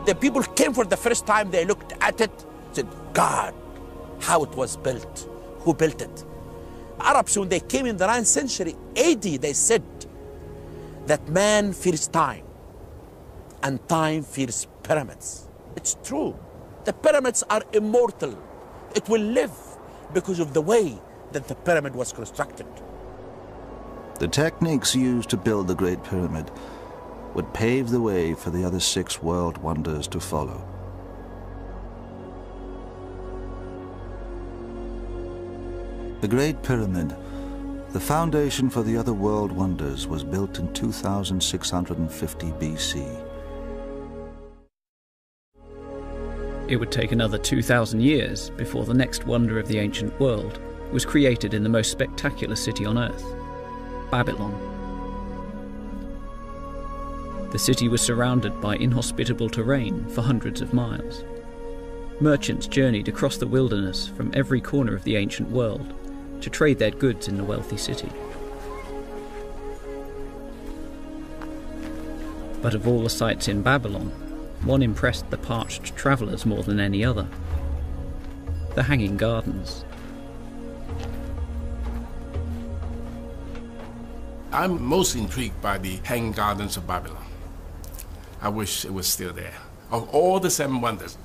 The people came for the first time, they looked at it, said, God, how it was built, who built it? Arabs, when they came in the 9th century AD, they said that man fears time and time fears pyramids. It's true. The pyramids are immortal. It will live because of the way that the pyramid was constructed. The techniques used to build the Great Pyramid would pave the way for the other 6 world wonders to follow. The Great Pyramid, the foundation for the other world wonders, was built in 2650 BC. It would take another 2,000 years before the next wonder of the ancient world was created in the most spectacular city on Earth, Babylon. The city was surrounded by inhospitable terrain for hundreds of miles. Merchants journeyed across the wilderness from every corner of the ancient world to trade their goods in the wealthy city. But of all the sights in Babylon, one impressed the parched travellers more than any other: the Hanging Gardens. I'm most intrigued by the Hanging Gardens of Babylon. I wish it was still there. Of all the 7 wonders,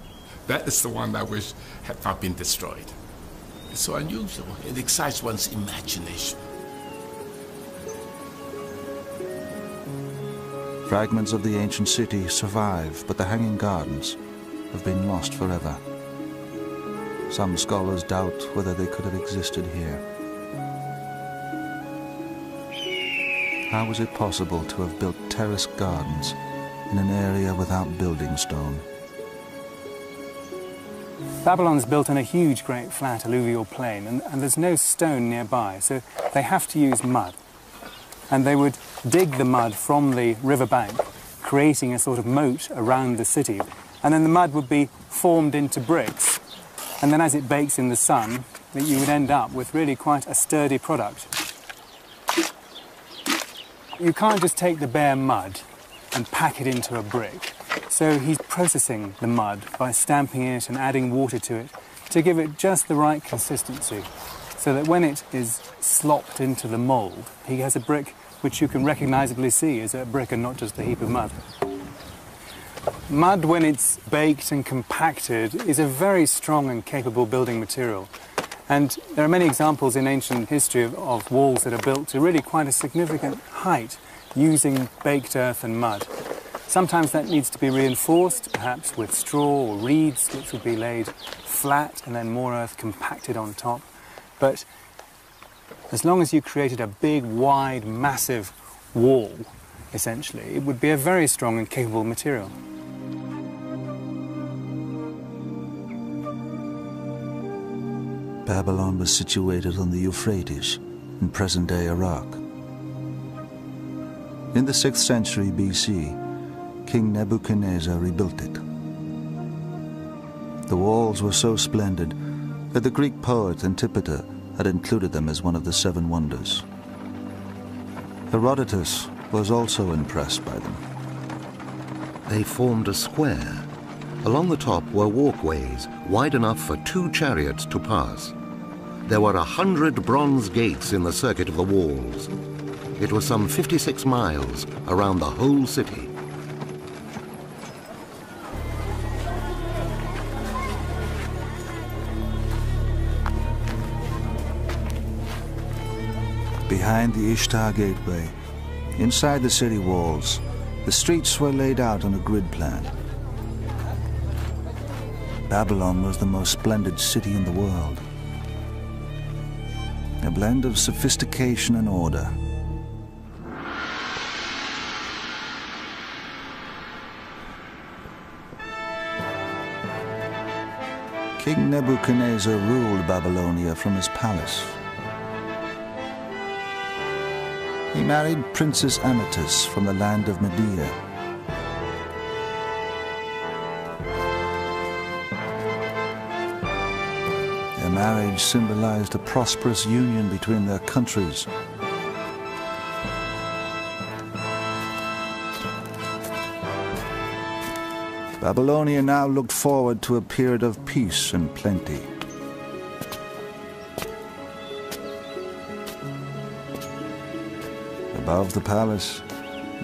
that is the one I wish had not been destroyed. It's so unusual. It excites one's imagination. Fragments of the ancient city survive, but the Hanging Gardens have been lost forever. Some scholars doubt whether they could have existed here. How was it possible to have built terraced gardens in an area without building stone? Babylon's built on a huge, great, flat alluvial plain, and there's no stone nearby, so they have to use mud. And they would dig the mud from the riverbank, creating a sort of moat around the city. And then the mud would be formed into bricks. And then as it bakes in the sun, you would end up with really quite a sturdy product. You can't just take the bare mud and pack it into a brick. So he's processing the mud by stamping it and adding water to it to give it just the right consistency, so that when it is slopped into the mould, he has a brick which you can recognisably see is a brick and not just a heap of mud. Mud, when it's baked and compacted, is a very strong and capable building material. And there are many examples in ancient history of walls that are built to really quite a significant height using baked earth and mud. Sometimes that needs to be reinforced, perhaps with straw or reeds, which would be laid flat and then more earth compacted on top. But as long as you created a big, wide, massive wall, essentially, it would be a very strong and capable material. Babylon was situated on the Euphrates in present-day Iraq. In the 6th century BC, King Nebuchadnezzar rebuilt it. The walls were so splendid that the Greek poet Antipater had included them as one of the 7 wonders. Herodotus was also impressed by them. They formed a square. Along the top were walkways wide enough for 2 chariots to pass. There were 100 bronze gates in the circuit of the walls. It was some 56 miles around the whole city. Behind the Ishtar Gateway, inside the city walls, the streets were laid out on a grid plan. Babylon was the most splendid city in the world. A blend of sophistication and order. King Nebuchadnezzar ruled Babylonia from his palace. He married Princess Amytis from the land of Media. Their marriage symbolized a prosperous union between their countries. Babylonia now looked forward to a period of peace and plenty. Above the palace,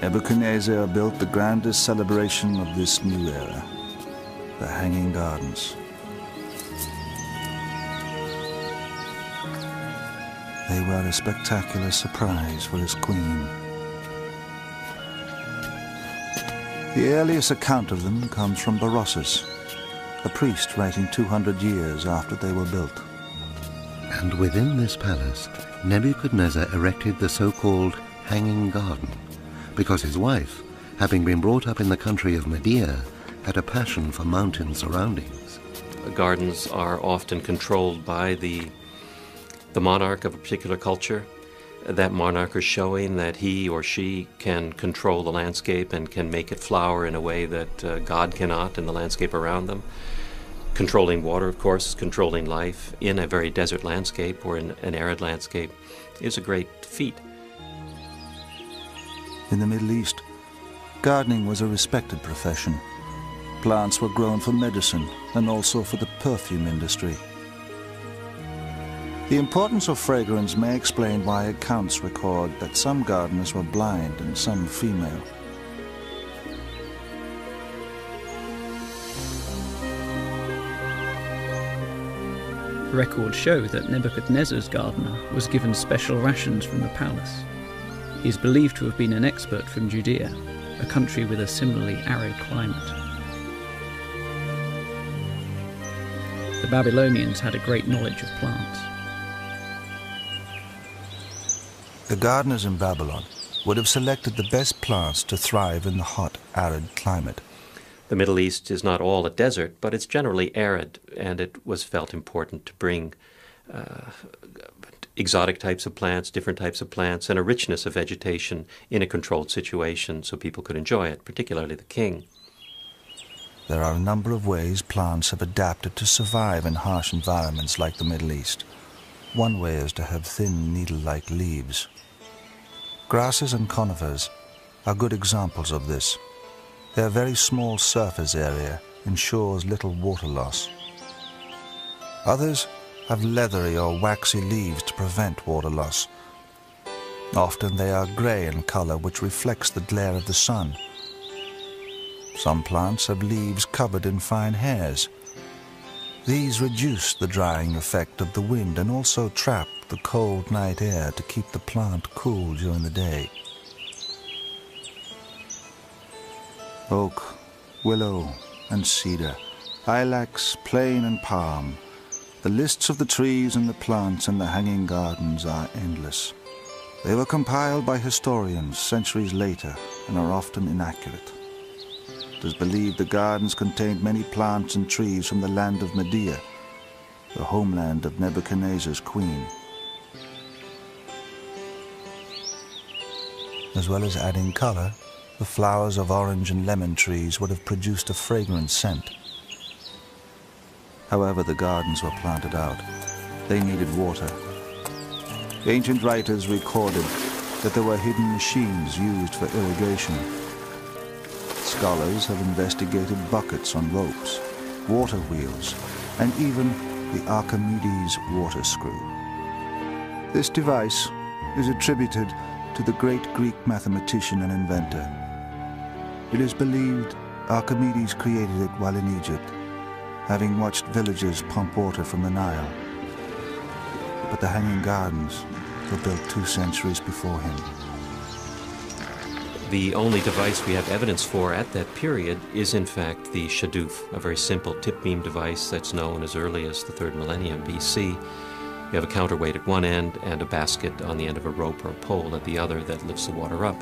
Nebuchadnezzar built the grandest celebration of this new era, the Hanging Gardens. They were a spectacular surprise for his queen. The earliest account of them comes from Berossus, a priest writing 200 years after they were built. And within this palace, Nebuchadnezzar erected the so-called Hanging Garden, because his wife, having been brought up in the country of Media, had a passion for mountain surroundings. Gardens are often controlled by the monarch of a particular culture. That monarch is showing that he or she can control the landscape and can make it flower in a way that God cannot in the landscape around them. Controlling water, of course, controlling life in a very desert landscape or in an arid landscape is a great feat. In the Middle East, gardening was a respected profession. Plants were grown for medicine and also for the perfume industry. The importance of fragrance may explain why accounts record that some gardeners were blind and some female. Records show that Nebuchadnezzar's gardener was given special rations from the palace. He is believed to have been an expert from Judea, a country with a similarly arid climate. The Babylonians had a great knowledge of plants. The gardeners in Babylon would have selected the best plants to thrive in the hot, arid climate. The Middle East is not all a desert, but it's generally arid, and it was felt important to bring exotic types of plants, different types of plants, and a richness of vegetation in a controlled situation so people could enjoy it, particularly the king. There are a number of ways plants have adapted to survive in harsh environments like the Middle East. One way is to have thin, needle-like leaves. Grasses and conifers are good examples of this. Their very small surface area ensures little water loss. Others have leathery or waxy leaves to prevent water loss. Often they are grey in color, which reflects the glare of the sun. Some plants have leaves covered in fine hairs. These reduce the drying effect of the wind and also trap the cold night air to keep the plant cool during the day. Oak, willow and cedar, ilex, plane and palm. The lists of the trees and the plants in the hanging gardens are endless. They were compiled by historians centuries later and are often inaccurate. It is believed the gardens contained many plants and trees from the land of Medea, the homeland of Nebuchadnezzar's queen. As well as adding color, the flowers of orange and lemon trees would have produced a fragrant scent. However the gardens were planted out, they needed water. Ancient writers recorded that there were hidden machines used for irrigation. Scholars have investigated buckets on ropes, water wheels, and even the Archimedes water screw. This device is attributed to the great Greek mathematician and inventor. It is believed Archimedes created it while in Egypt, having watched villagers pump water from the Nile. But the Hanging Gardens were built 2 centuries before him. The only device we have evidence for at that period is in fact the shaduf, a very simple tip beam device that's known as early as the 3rd millennium BC. You have a counterweight at one end and a basket on the end of a rope or a pole at the other that lifts the water up.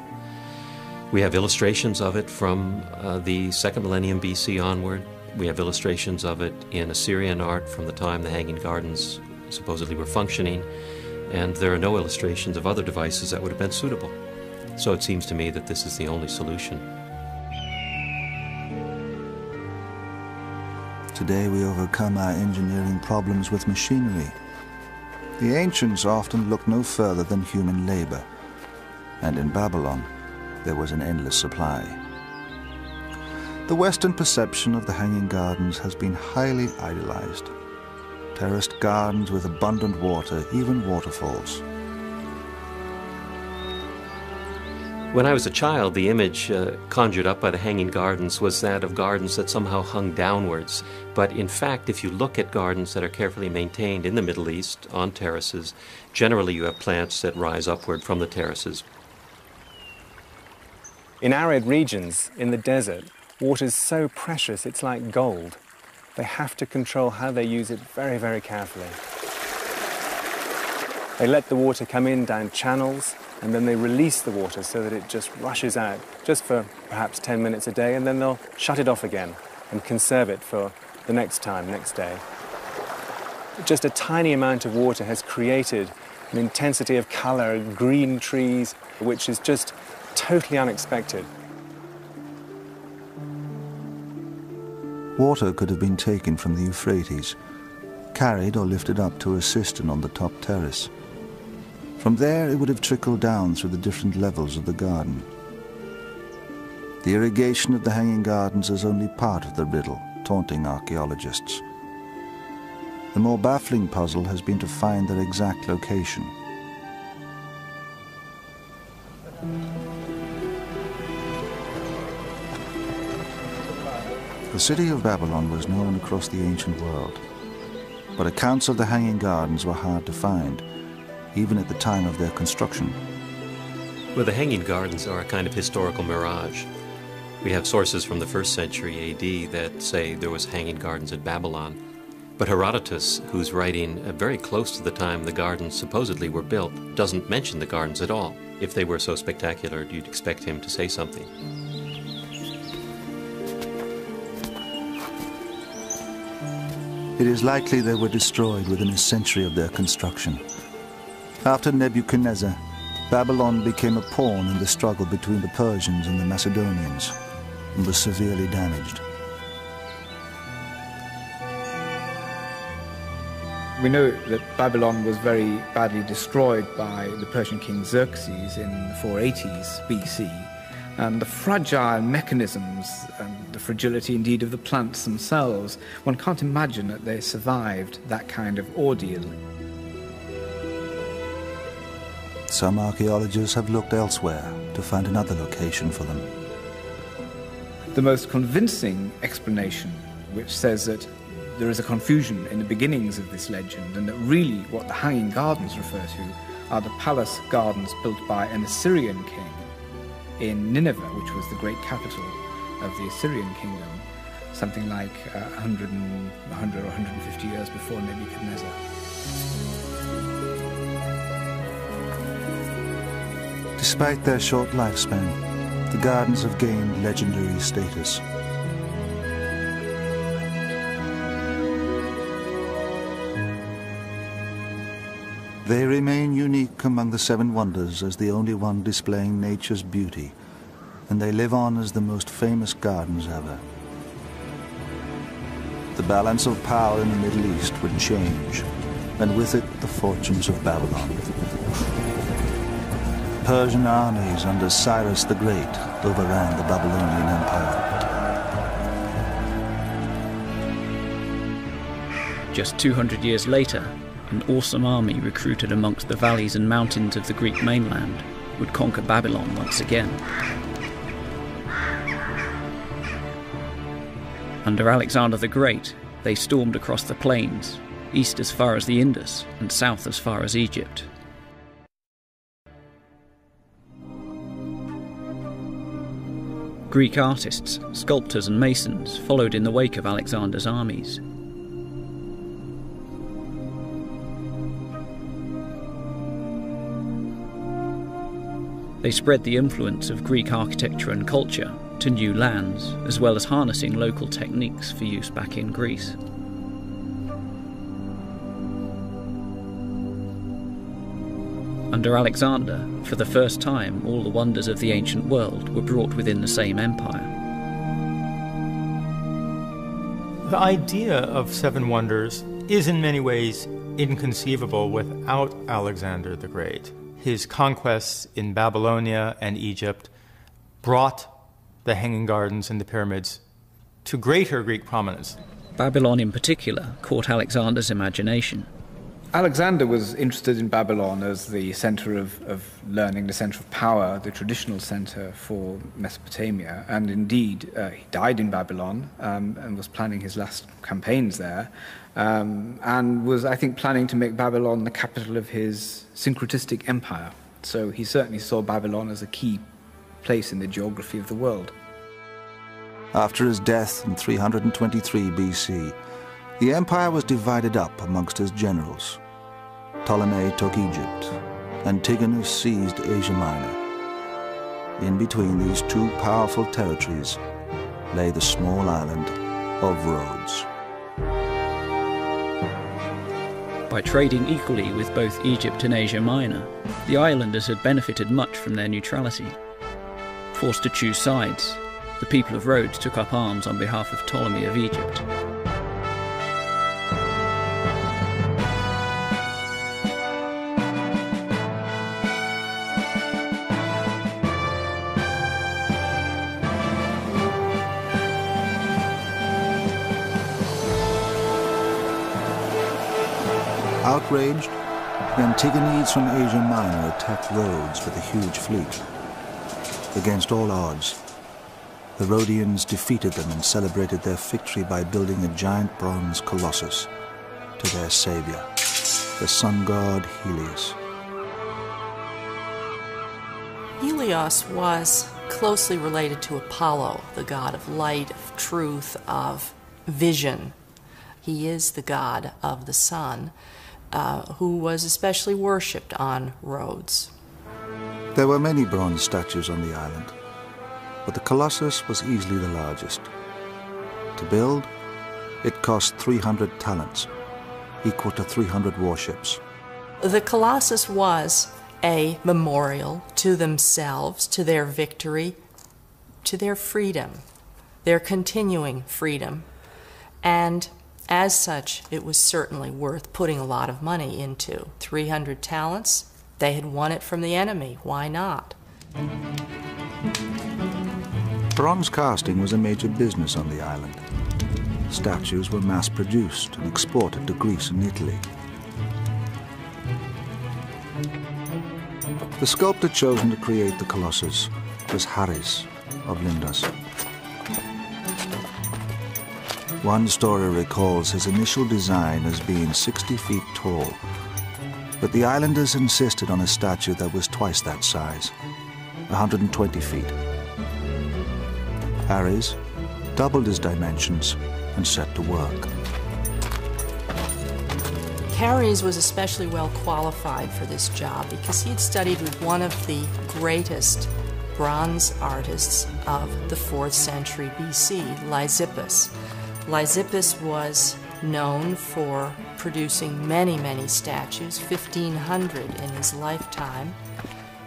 We have illustrations of it from the 2nd millennium BC onward. We have illustrations of it in Assyrian art from the time the Hanging Gardens supposedly were functioning, and there are no illustrations of other devices that would have been suitable. So it seems to me that this is the only solution. Today we overcome our engineering problems with machinery. The ancients often looked no further than human labor, and in Babylon there was an endless supply. The Western perception of the Hanging Gardens has been highly idealized. Terraced gardens with abundant water, even waterfalls. When I was a child, the image conjured up by the Hanging Gardens was that of gardens that somehow hung downwards. But in fact, if you look at gardens that are carefully maintained in the Middle East on terraces, generally you have plants that rise upward from the terraces. In arid regions, in the desert, water is so precious it's like gold. They have to control how they use it very, very carefully. They let the water come in down channels, and then they release the water so that it just rushes out, just for perhaps 10 minutes a day, and then they'll shut it off again and conserve it for the next day. Just a tiny amount of water has created an intensity of color, green trees, which is just totally unexpected. Water could have been taken from the Euphrates, carried or lifted up to a cistern on the top terrace. From there it would have trickled down through the different levels of the garden. The irrigation of the Hanging Gardens is only part of the riddle, taunting archaeologists. The more baffling puzzle has been to find their exact location. The city of Babylon was known across the ancient world, but accounts of the Hanging Gardens were hard to find, even at the time of their construction. Well, the Hanging Gardens are a kind of historical mirage. We have sources from the 1st century AD that say there was Hanging Gardens at Babylon, but Herodotus, who's writing very close to the time the gardens supposedly were built, doesn't mention the gardens at all. If they were so spectacular, you'd expect him to say something. It is likely they were destroyed within a century of their construction. After Nebuchadnezzar, Babylon became a pawn in the struggle between the Persians and the Macedonians, and was severely damaged. We know that Babylon was very badly destroyed by the Persian king Xerxes in the 480s BC, and the fragile mechanisms and the fragility indeed of the plants themselves, one can't imagine that they survived that kind of ordeal. Some archaeologists have looked elsewhere to find another location for them. The most convincing explanation, which says that there is a confusion in the beginnings of this legend, and that really what the Hanging Gardens refer to are the palace gardens built by an Assyrian king in Nineveh, which was the great capital of the Assyrian kingdom, something like 100 or 150 years before Nebuchadnezzar. Despite their short lifespan, the gardens have gained legendary status. They remain unique among the seven wonders as the only one displaying nature's beauty, and they live on as the most famous gardens ever. The balance of power in the Middle East would change, and with it the fortunes of Babylon. Persian armies under Cyrus the Great overran the Babylonian Empire. Just 200 years later, an awesome army recruited amongst the valleys and mountains of the Greek mainland would conquer Babylon once again. Under Alexander the Great, they stormed across the plains, east as far as the Indus and south as far as Egypt. Greek artists, sculptors and masons followed in the wake of Alexander's armies. They spread the influence of Greek architecture and culture to new lands, as well as harnessing local techniques for use back in Greece. Under Alexander, for the first time, all the wonders of the ancient world were brought within the same empire. The idea of seven wonders is in many ways inconceivable without Alexander the Great. His conquests in Babylonia and Egypt brought the Hanging Gardens and the pyramids to greater Greek prominence. Babylon in particular caught Alexander's imagination. Alexander was interested in Babylon as the center of learning, the center of power, the traditional center for Mesopotamia. And indeed, he died in Babylon and was planning his last campaigns there, and was, I think, planning to make Babylon the capital of his syncretistic empire. So he certainly saw Babylon as a key place in the geography of the world. After his death in 323 BC, the empire was divided up amongst his generals. Ptolemy took Egypt, Antigonus seized Asia Minor. In between these two powerful territories lay the small island of Rhodes. By trading equally with both Egypt and Asia Minor, the islanders had benefited much from their neutrality. Forced to choose sides, the people of Rhodes took up arms on behalf of Ptolemy of Egypt. Outraged, the Antigonides from Asia Minor attacked Rhodes with a huge fleet. Against all odds, the Rhodians defeated them and celebrated their victory by building a giant bronze colossus to their savior, the sun god Helios. Helios was closely related to Apollo, the god of light, of truth, of vision. He is the god of the sun, who was especially worshipped on Rhodes. There were many bronze statues on the island, but the Colossus was easily the largest. To build, it cost 300 talents, equal to 300 warships. The Colossus was a memorial to themselves, to their victory, to their freedom, their continuing freedom. And as such, it was certainly worth putting a lot of money into. 300 talents, they had won it from the enemy. Why not? Bronze casting was a major business on the island. Statues were mass-produced and exported to Greece and Italy. The sculptor chosen to create the Colossus was Haris of Lindos. One story recalls his initial design as being 60 feet tall, but the islanders insisted on a statue that was twice that size, 120 feet. Haris doubled his dimensions and set to work. Haris was especially well qualified for this job because he had studied with one of the greatest bronze artists of the 4th century BC, Lysippus. Lysippus was known for producing many, many statues, 1,500 in his lifetime.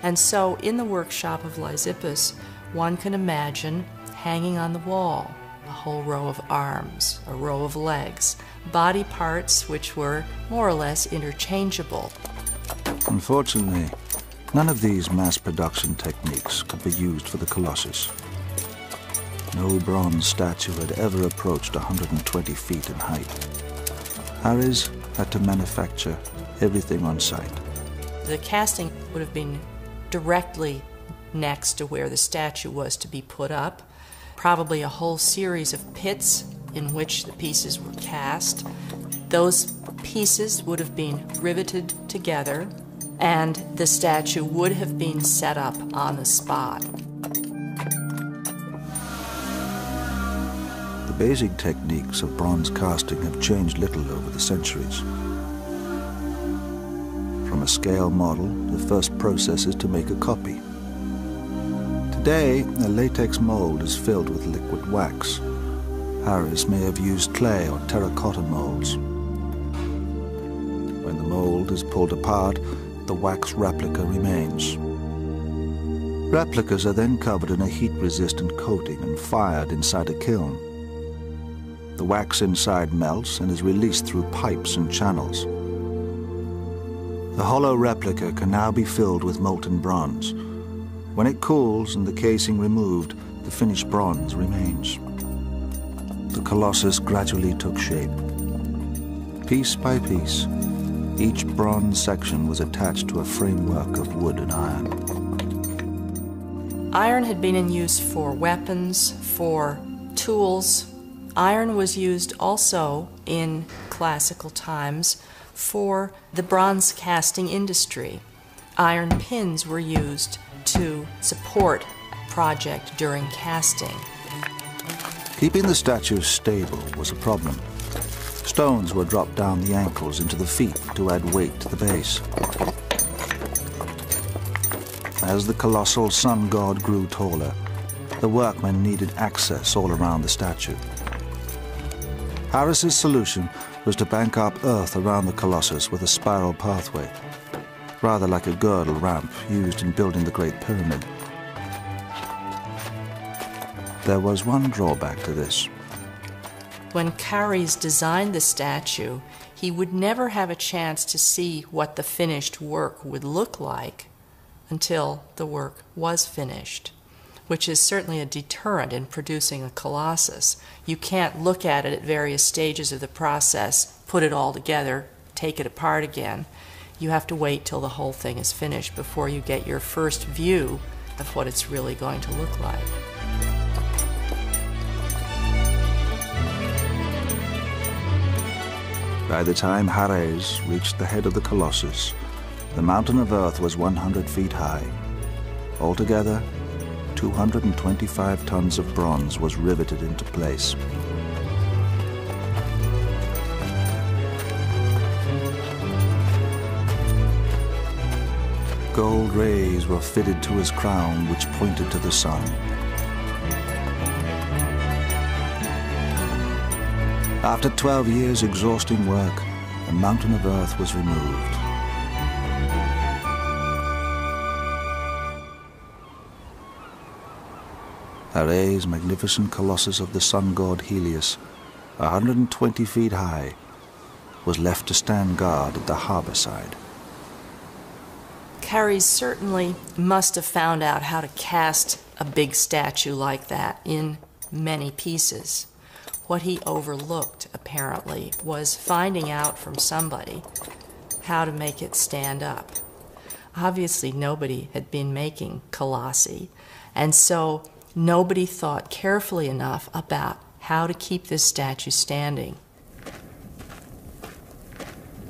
And so in the workshop of Lysippus, one can imagine hanging on the wall a whole row of arms, a row of legs, body parts which were more or less interchangeable. Unfortunately, none of these mass production techniques could be used for the Colossus. No bronze statue had ever approached 120 feet in height. Haris had to manufacture everything on site. The casting would have been directly next to where the statue was to be put up. Probably a whole series of pits in which the pieces were cast. Those pieces would have been riveted together, and the statue would have been set up on the spot. The basic techniques of bronze casting have changed little over the centuries. From a scale model, the first process is to make a copy. Today, a latex mold is filled with liquid wax. Haris may have used clay or terracotta molds. When the mold is pulled apart, the wax replica remains. Replicas are then covered in a heat-resistant coating and fired inside a kiln. The wax inside melts and is released through pipes and channels. The hollow replica can now be filled with molten bronze. When it cools and the casing removed, the finished bronze remains. The Colossus gradually took shape. Piece by piece, each bronze section was attached to a framework of wood and iron. Iron had been in use for weapons, for tools. Iron was used also in classical times for the bronze casting industry. Iron pins were used to support a project during casting. Keeping the statues stable was a problem. Stones were dropped down the ankles into the feet to add weight to the base. As the colossal sun god grew taller, the workmen needed access all around the statue. Haris's solution was to bank up earth around the Colossus with a spiral pathway, rather like a girdle ramp used in building the Great Pyramid. There was one drawback to this. When Haris designed the statue, he would never have a chance to see what the finished work would look like until the work was finished, which is certainly a deterrent in producing a Colossus. You can't look at it at various stages of the process, put it all together, take it apart again. You have to wait till the whole thing is finished before you get your first view of what it's really going to look like. By the time Haris reached the head of the Colossus, the mountain of earth was 100 feet high. Altogether, 225 tons of bronze was riveted into place. Gold rays were fitted to his crown, which pointed to the sun. After 12 years' exhausting work, the mountain of earth was removed. Haris's magnificent colossus of the sun god Helios, 120 feet high, was left to stand guard at the harbor side. Haris certainly must have found out how to cast a big statue like that in many pieces. What he overlooked, apparently, was finding out from somebody how to make it stand up. Obviously, nobody had been making colossi, and so nobody thought carefully enough about how to keep this statue standing.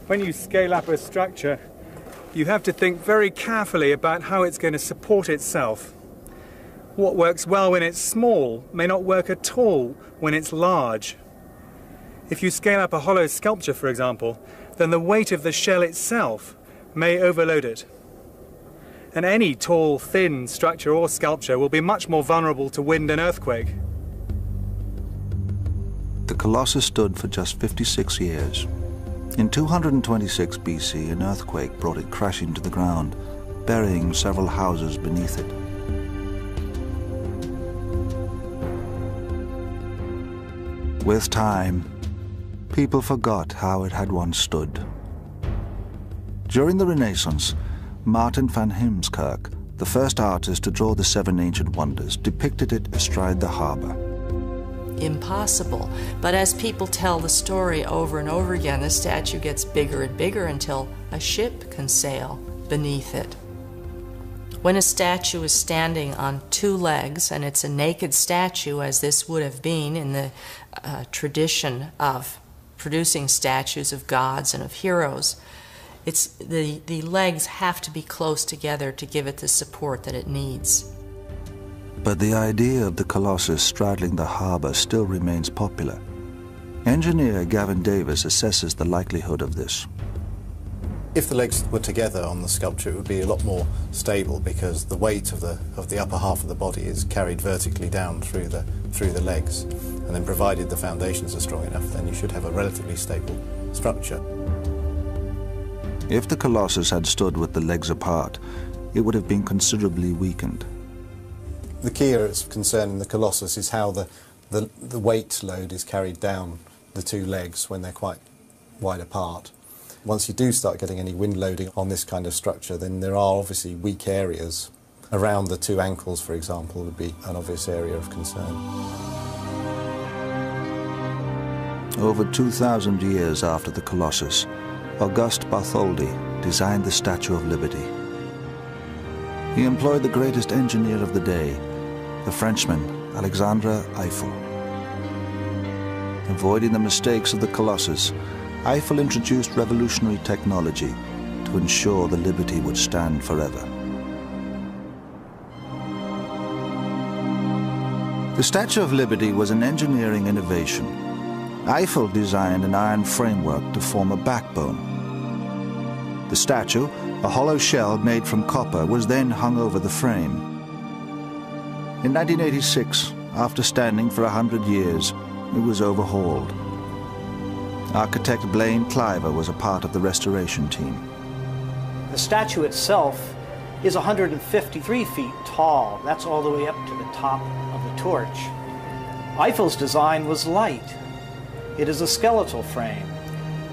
When you scale up a structure, you have to think very carefully about how it's going to support itself. What works well when it's small may not work at all when it's large. If you scale up a hollow sculpture, for example, then the weight of the shell itself may overload it. And any tall, thin structure or sculpture will be much more vulnerable to wind and earthquake. The Colossus stood for just 56 years. In 226 BC, an earthquake brought it crashing to the ground, burying several houses beneath it. With time, people forgot how it had once stood. During the Renaissance, Martin van Heemskerk, the first artist to draw the 7 ancient wonders, depicted it astride the harbor. Impossible. But as people tell the story over and over again, the statue gets bigger and bigger until a ship can sail beneath it. When a statue is standing on 2 legs, and it's a naked statue, as this would have been in the tradition of producing statues of gods and of heroes, it's the legs have to be close together to give it the support that it needs. But the idea of the Colossus straddling the harbor still remains popular. Engineer Gavin Davis assesses the likelihood of this. If the legs were together on the sculpture, it would be a lot more stable because the weight of the upper half of the body is carried vertically down through the legs. And then provided the foundations are strong enough, then you should have a relatively stable structure. If the Colossus had stood with the legs apart, it would have been considerably weakened. The key area of concern in the Colossus is how the weight load is carried down the 2 legs when they're quite wide apart. Once you do start getting any wind loading on this kind of structure, then there are obviously weak areas. Around the 2 ankles, for example, would be an obvious area of concern. Over 2,000 years after the Colossus, Auguste Bartholdi designed the Statue of Liberty. He employed the greatest engineer of the day, the Frenchman Alexandre Eiffel. Avoiding the mistakes of the Colossus, Eiffel introduced revolutionary technology to ensure the Liberty would stand forever. The Statue of Liberty was an engineering innovation. Eiffel designed an iron framework to form a backbone. The statue, a hollow shell made from copper, was then hung over the frame. In 1986, after standing for 100 years, it was overhauled. Architect Blaine Cliver was a part of the restoration team. The statue itself is 153 feet tall. That's all the way up to the top of the torch. Eiffel's design was light. It is a skeletal frame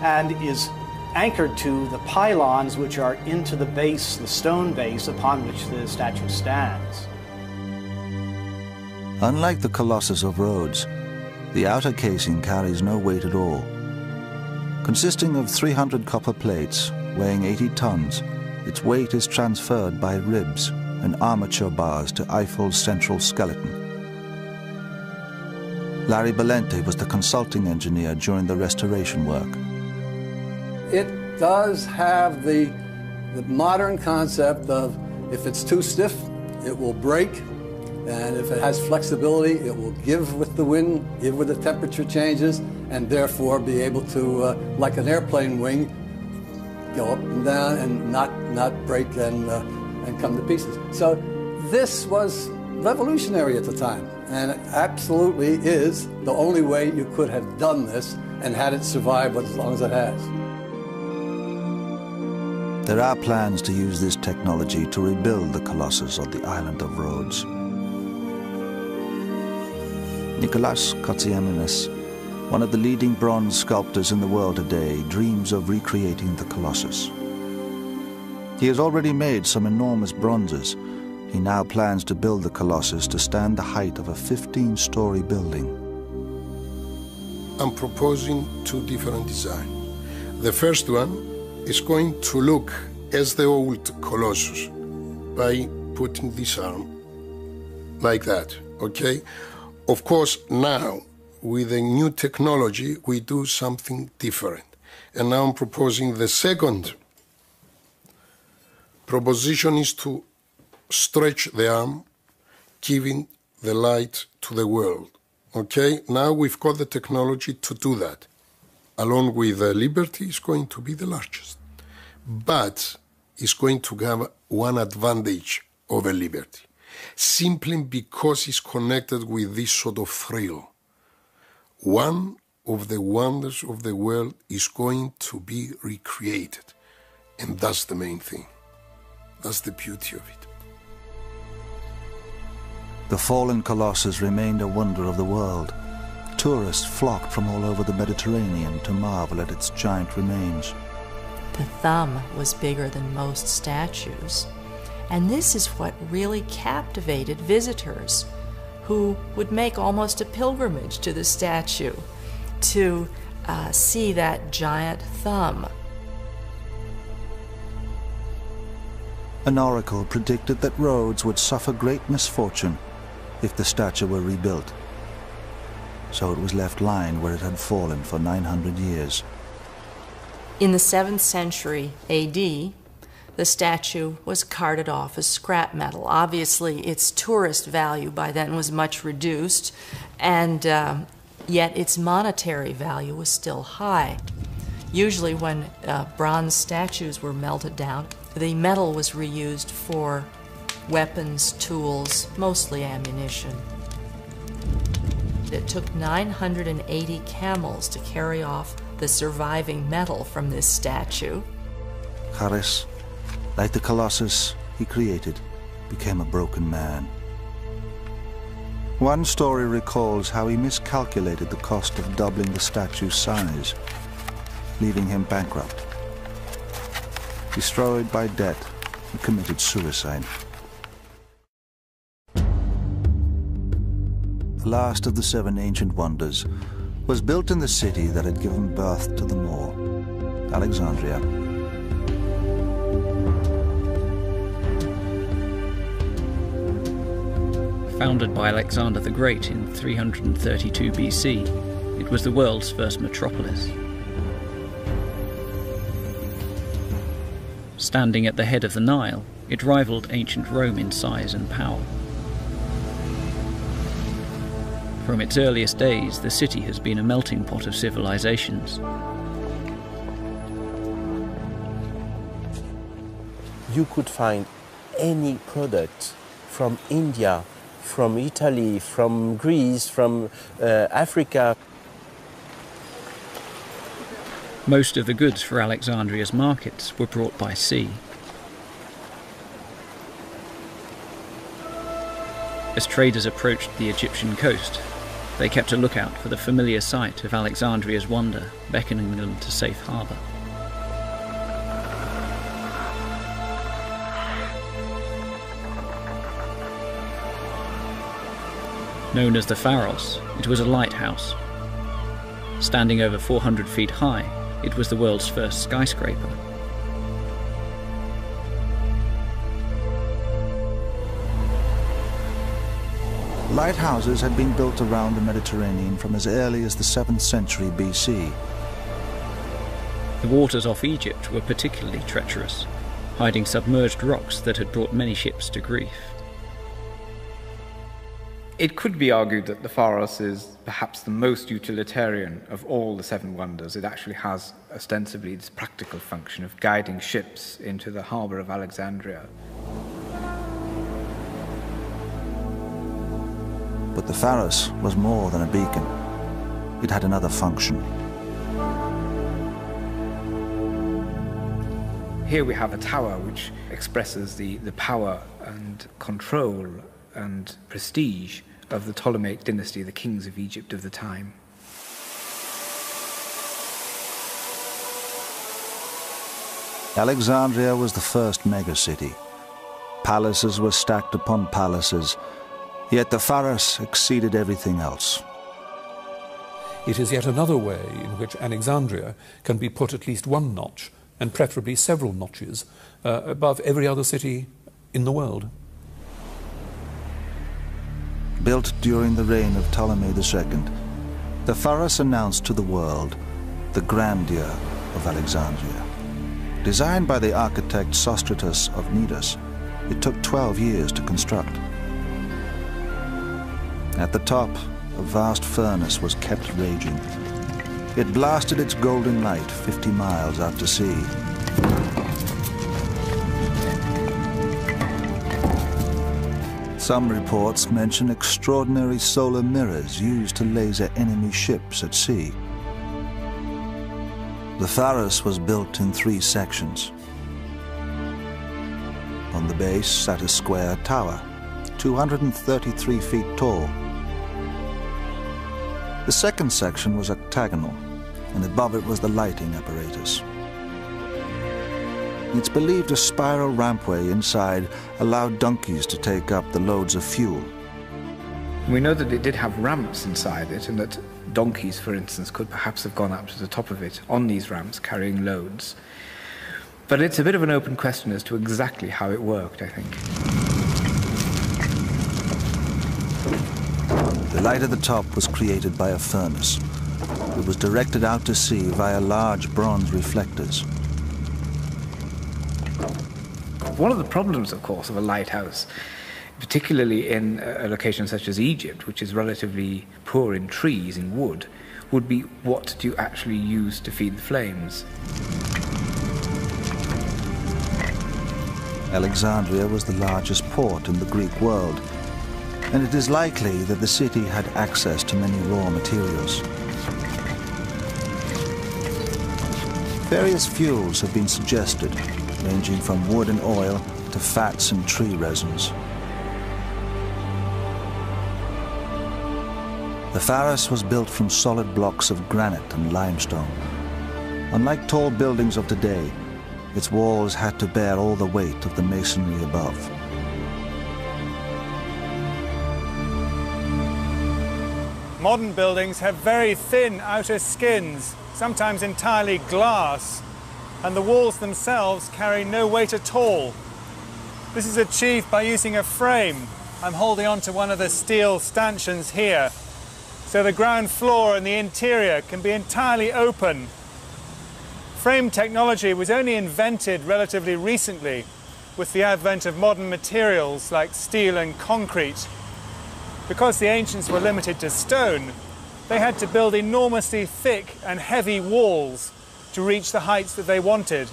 and is anchored to the pylons which are into the base, the stone base upon which the statue stands. Unlike the Colossus of Rhodes, the outer casing carries no weight at all. Consisting of 300 copper plates weighing 80 tons, its weight is transferred by ribs and armature bars to Eiffel's central skeleton. Larry Belente was the consulting engineer during the restoration work. It does have the modern concept of if it's too stiff, it will break, and if it has flexibility, it will give with the wind, give with the temperature changes, and therefore be able to, like an airplane wing, go up and down and not break and come to pieces. So this was revolutionary at the time, and it absolutely is the only way you could have done this and had it survive as long as it has. There are plans to use this technology to rebuild the Colossus on the island of Rhodes. Nicolas Kotsiaminas, one of the leading bronze sculptors in the world today, dreams of recreating the Colossus. He has already made some enormous bronzes. He now plans to build the Colossus to stand the height of a 15-story building. I'm proposing two different designs. The first one is going to look as the old Colossus by putting this arm like that, okay? Of course, now, with the new technology, we do something different. And now I'm proposing the second proposition is to stretch the arm, giving the light to the world. Okay, now we've got the technology to do that. Along with Liberty, it's going to be the largest. But it's going to have one advantage over Liberty, simply because it's connected with this sort of thrill. One of the wonders of the world is going to be recreated. And that's the main thing. That's the beauty of it. The fallen Colossus remained a wonder of the world. Tourists flocked from all over the Mediterranean to marvel at its giant remains. The thumb was bigger than most statues, and this is what really captivated visitors, who would make almost a pilgrimage to the statue to see that giant thumb. An oracle predicted that Rhodes would suffer great misfortune if the statue were rebuilt. So it was left lying where it had fallen for 900 years. In the 7th century AD, the statue was carted off as scrap metal. Obviously, its tourist value by then was much reduced, and yet its monetary value was still high. Usually when bronze statues were melted down, the metal was reused for weapons, tools, mostly ammunition. It took 980 camels to carry off the surviving metal from this statue. Charis, like the Colossus he created, became a broken man. One story recalls how he miscalculated the cost of doubling the statue's size, leaving him bankrupt. Destroyed by debt, he committed suicide. The last of the 7 ancient wonders was built in the city that had given birth to them all, Alexandria. Founded by Alexander the Great in 332 BC, it was the world's first metropolis. Standing at the head of the Nile, it rivaled ancient Rome in size and power. From its earliest days, the city has been a melting pot of civilizations. You could find any product from India, from Italy, from Greece, from Africa. Most of the goods for Alexandria's markets were brought by sea. As traders approached the Egyptian coast, they kept a lookout for the familiar sight of Alexandria's wonder, beckoning them to safe harbour. Known as the Pharos, it was a lighthouse. Standing over 400 feet high, it was the world's first skyscraper. Lighthouses had been built around the Mediterranean from as early as the 7th century BC. The waters off Egypt were particularly treacherous, hiding submerged rocks that had brought many ships to grief. It could be argued that the Pharos is perhaps the most utilitarian of all the 7 wonders. It actually has ostensibly this practical function of guiding ships into the harbour of Alexandria. But the Pharos was more than a beacon. It had another function. Here we have a tower which expresses the power and control and prestige of the Ptolemaic dynasty, the kings of Egypt of the time. Alexandria was the first megacity. Palaces were stacked upon palaces, yet the Pharos exceeded everything else. It is yet another way in which Alexandria can be put at least one notch, and preferably several notches, above every other city in the world. Built during the reign of Ptolemy II, the Pharos announced to the world the grandeur of Alexandria. Designed by the architect Sostratus of Cnidus, it took 12 years to construct. At the top, a vast furnace was kept raging. It blasted its golden light 50 miles out to sea. Some reports mention extraordinary solar mirrors used to laser enemy ships at sea. The Pharos was built in 3 sections. On the base sat a square tower, 233 feet tall. The second section was octagonal, and above it was the lighting apparatus. It's believed a spiral rampway inside allowed donkeys to take up the loads of fuel. We know that it did have ramps inside it, and that donkeys, for instance, could perhaps have gone up to the top of it on these ramps carrying loads. But it's a bit of an open question as to exactly how it worked, I think. The light at the top was created by a furnace. It was directed out to sea via large bronze reflectors. One of the problems, of course, of a lighthouse, particularly in a location such as Egypt, which is relatively poor in trees, in wood, would be what do you actually use to feed the flames? Alexandria was the largest port in the Greek world, and it is likely that the city had access to many raw materials. Various fuels have been suggested, ranging from wood and oil to fats and tree resins. The Pharos was built from solid blocks of granite and limestone. Unlike tall buildings of today, its walls had to bear all the weight of the masonry above. Modern buildings have very thin outer skins, sometimes entirely glass, and the walls themselves carry no weight at all. This is achieved by using a frame. I'm holding onto one of the steel stanchions here, so the ground floor and the interior can be entirely open. Frame technology was only invented relatively recently with the advent of modern materials like steel and concrete. Because the ancients were limited to stone, they had to build enormously thick and heavy walls to reach the heights that they wanted.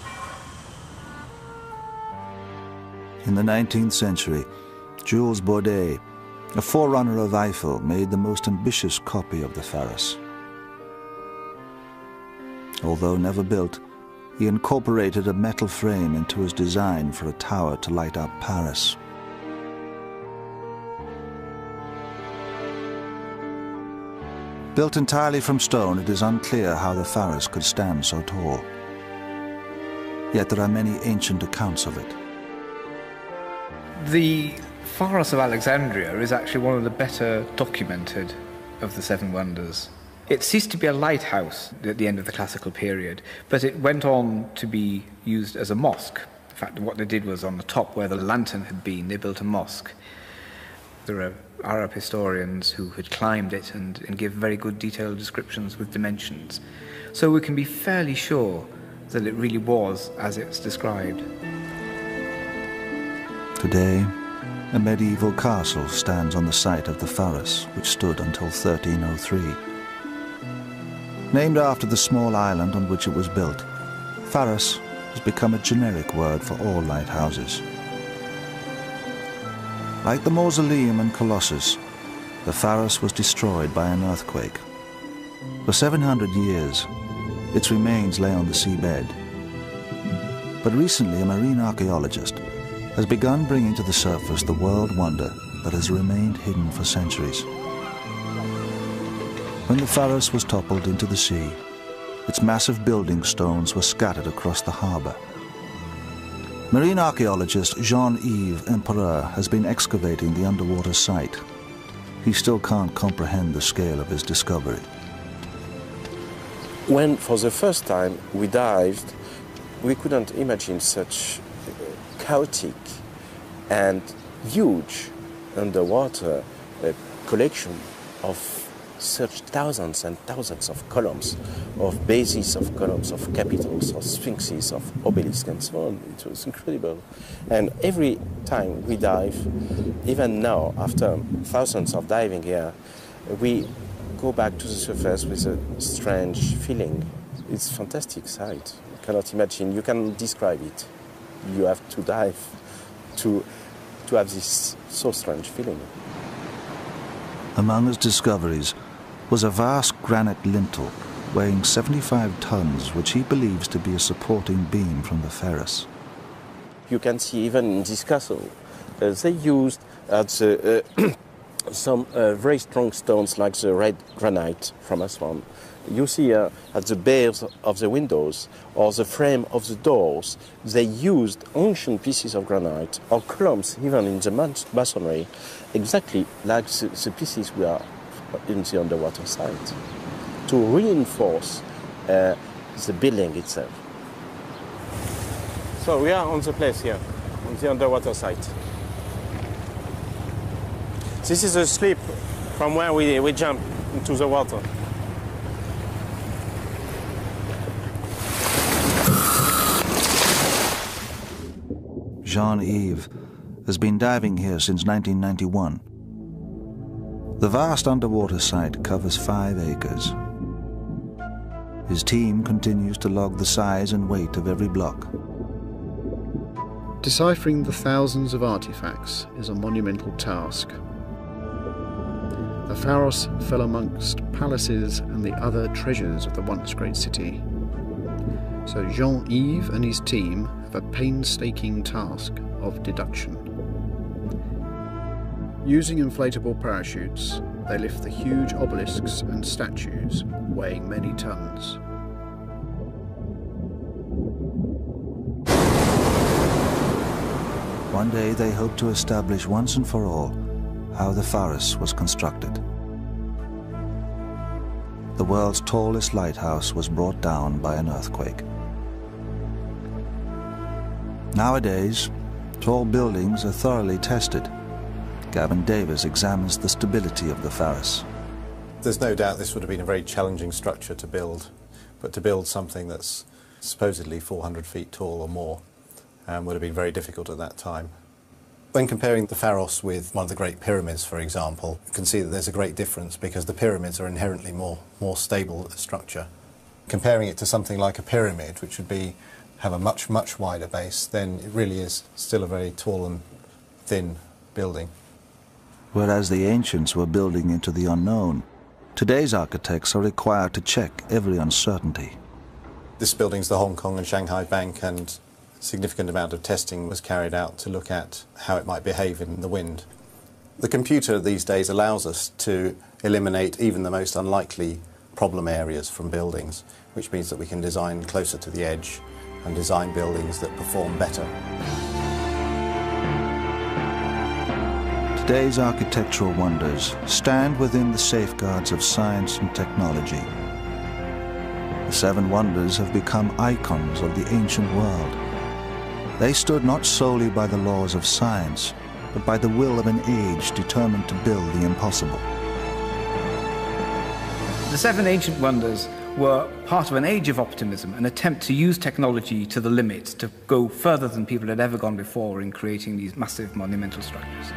In the 19th century, Jules Baudet, a forerunner of Eiffel, made the most ambitious copy of the Pharos. Although never built, he incorporated a metal frame into his design for a tower to light up Paris. Built entirely from stone, it is unclear how the Pharos could stand so tall. Yet there are many ancient accounts of it. The Pharos of Alexandria is actually one of the better documented of the Seven Wonders. It ceased to be a lighthouse at the end of the classical period, but it went on to be used as a mosque. In fact, what they did was on the top where the lantern had been, they built a mosque. There are Arab historians who had climbed it and give very good detailed descriptions with dimensions. So we can be fairly sure that it really was as it's described. Today, a medieval castle stands on the site of the Pharos, which stood until 1303. Named after the small island on which it was built, Pharos has become a generic word for all lighthouses. Like the Mausoleum and Colossus, the Pharos was destroyed by an earthquake. For 700 years, its remains lay on the seabed. But recently, a marine archaeologist has begun bringing to the surface the world wonder that has remained hidden for centuries. When the Pharos was toppled into the sea, its massive building stones were scattered across the harbor. Marine archaeologist Jean-Yves Empereur has been excavating the underwater site. He still can't comprehend the scale of his discovery. When for the first time we dived, we couldn't imagine such chaotic and huge underwater collection of such thousands and thousands of columns, of bases of columns, of capitals, of sphinxes, of obelisks and so on. It was incredible. And every time we dive, even now, after thousands of diving here, we go back to the surface with a strange feeling. It's a fantastic sight. You cannot imagine, you can describe it. You have to dive to have this so strange feeling. Among his discoveries was a vast granite lintel weighing 75 tons, which he believes to be a supporting beam from the Ferris. You can see even in this castle, they used some very strong stones like the red granite from Aswan. You see at the base of the windows or the frame of the doors, they used ancient pieces of granite or columns even in the masonry, exactly like the pieces we are in the underwater site, to reinforce the building itself. So we are on the place here, on the underwater site. This is a slip from where we jump into the water. Jean-Yves has been diving here since 1991. The vast underwater site covers 5 acres. His team continues to log the size and weight of every block. Deciphering the thousands of artifacts is a monumental task. The Pharos fell amongst palaces and the other treasures of the once great city. So Jean-Yves and his team have a painstaking task of deduction. Using inflatable parachutes, they lift the huge obelisks and statues weighing many tons. One day they hope to establish once and for all how the Pharos was constructed. The world's tallest lighthouse was brought down by an earthquake. Nowadays, tall buildings are thoroughly tested. Gavin Davis examines the stability of the Pharos. There's no doubt this would have been a very challenging structure to build, but to build something that's supposedly 400 feet tall or more would have been very difficult at that time. When comparing the Pharos with one of the Great Pyramids, for example, you can see that there's a great difference because the pyramids are inherently more stable structure. Comparing it to something like a pyramid, which would have a much wider base, then it really is still a very tall and thin building. Whereas the ancients were building into the unknown, today's architects are required to check every uncertainty. This building's the Hong Kong and Shanghai Bank, and a significant amount of testing was carried out to look at how it might behave in the wind. The computer these days allows us to eliminate even the most unlikely problem areas from buildings, which means that we can design closer to the edge and design buildings that perform better. Today's architectural wonders stand within the safeguards of science and technology. The 7 wonders have become icons of the ancient world. They stood not solely by the laws of science, but by the will of an age determined to build the impossible. The 7 ancient wonders were part of an age of optimism, an attempt to use technology to the limit, to go further than people had ever gone before in creating these massive monumental structures.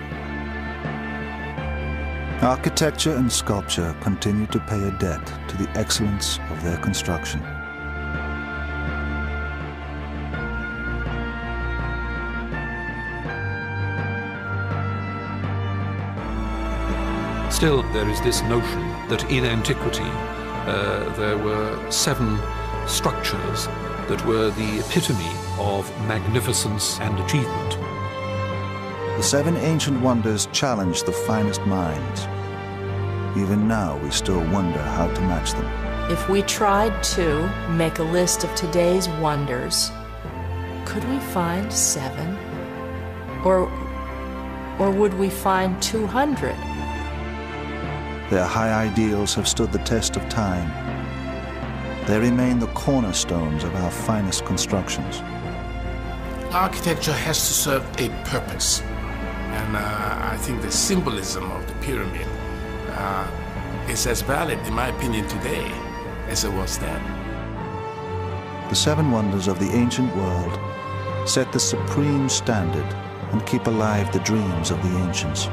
Architecture and sculpture continue to pay a debt to the excellence of their construction. Still, there is this notion that in antiquity there were 7 structures that were the epitome of magnificence and achievement. The 7 ancient wonders challenge the finest minds. Even now, we still wonder how to match them. If we tried to make a list of today's wonders, Could we find 7? Or would we find 200? Their high ideals have stood the test of time. They remain the cornerstones of our finest constructions. Architecture has to serve a purpose. And I think the symbolism of the pyramid is as valid, in my opinion, today as it was then. The 7 wonders of the ancient world set the supreme standard and keep alive the dreams of the ancients.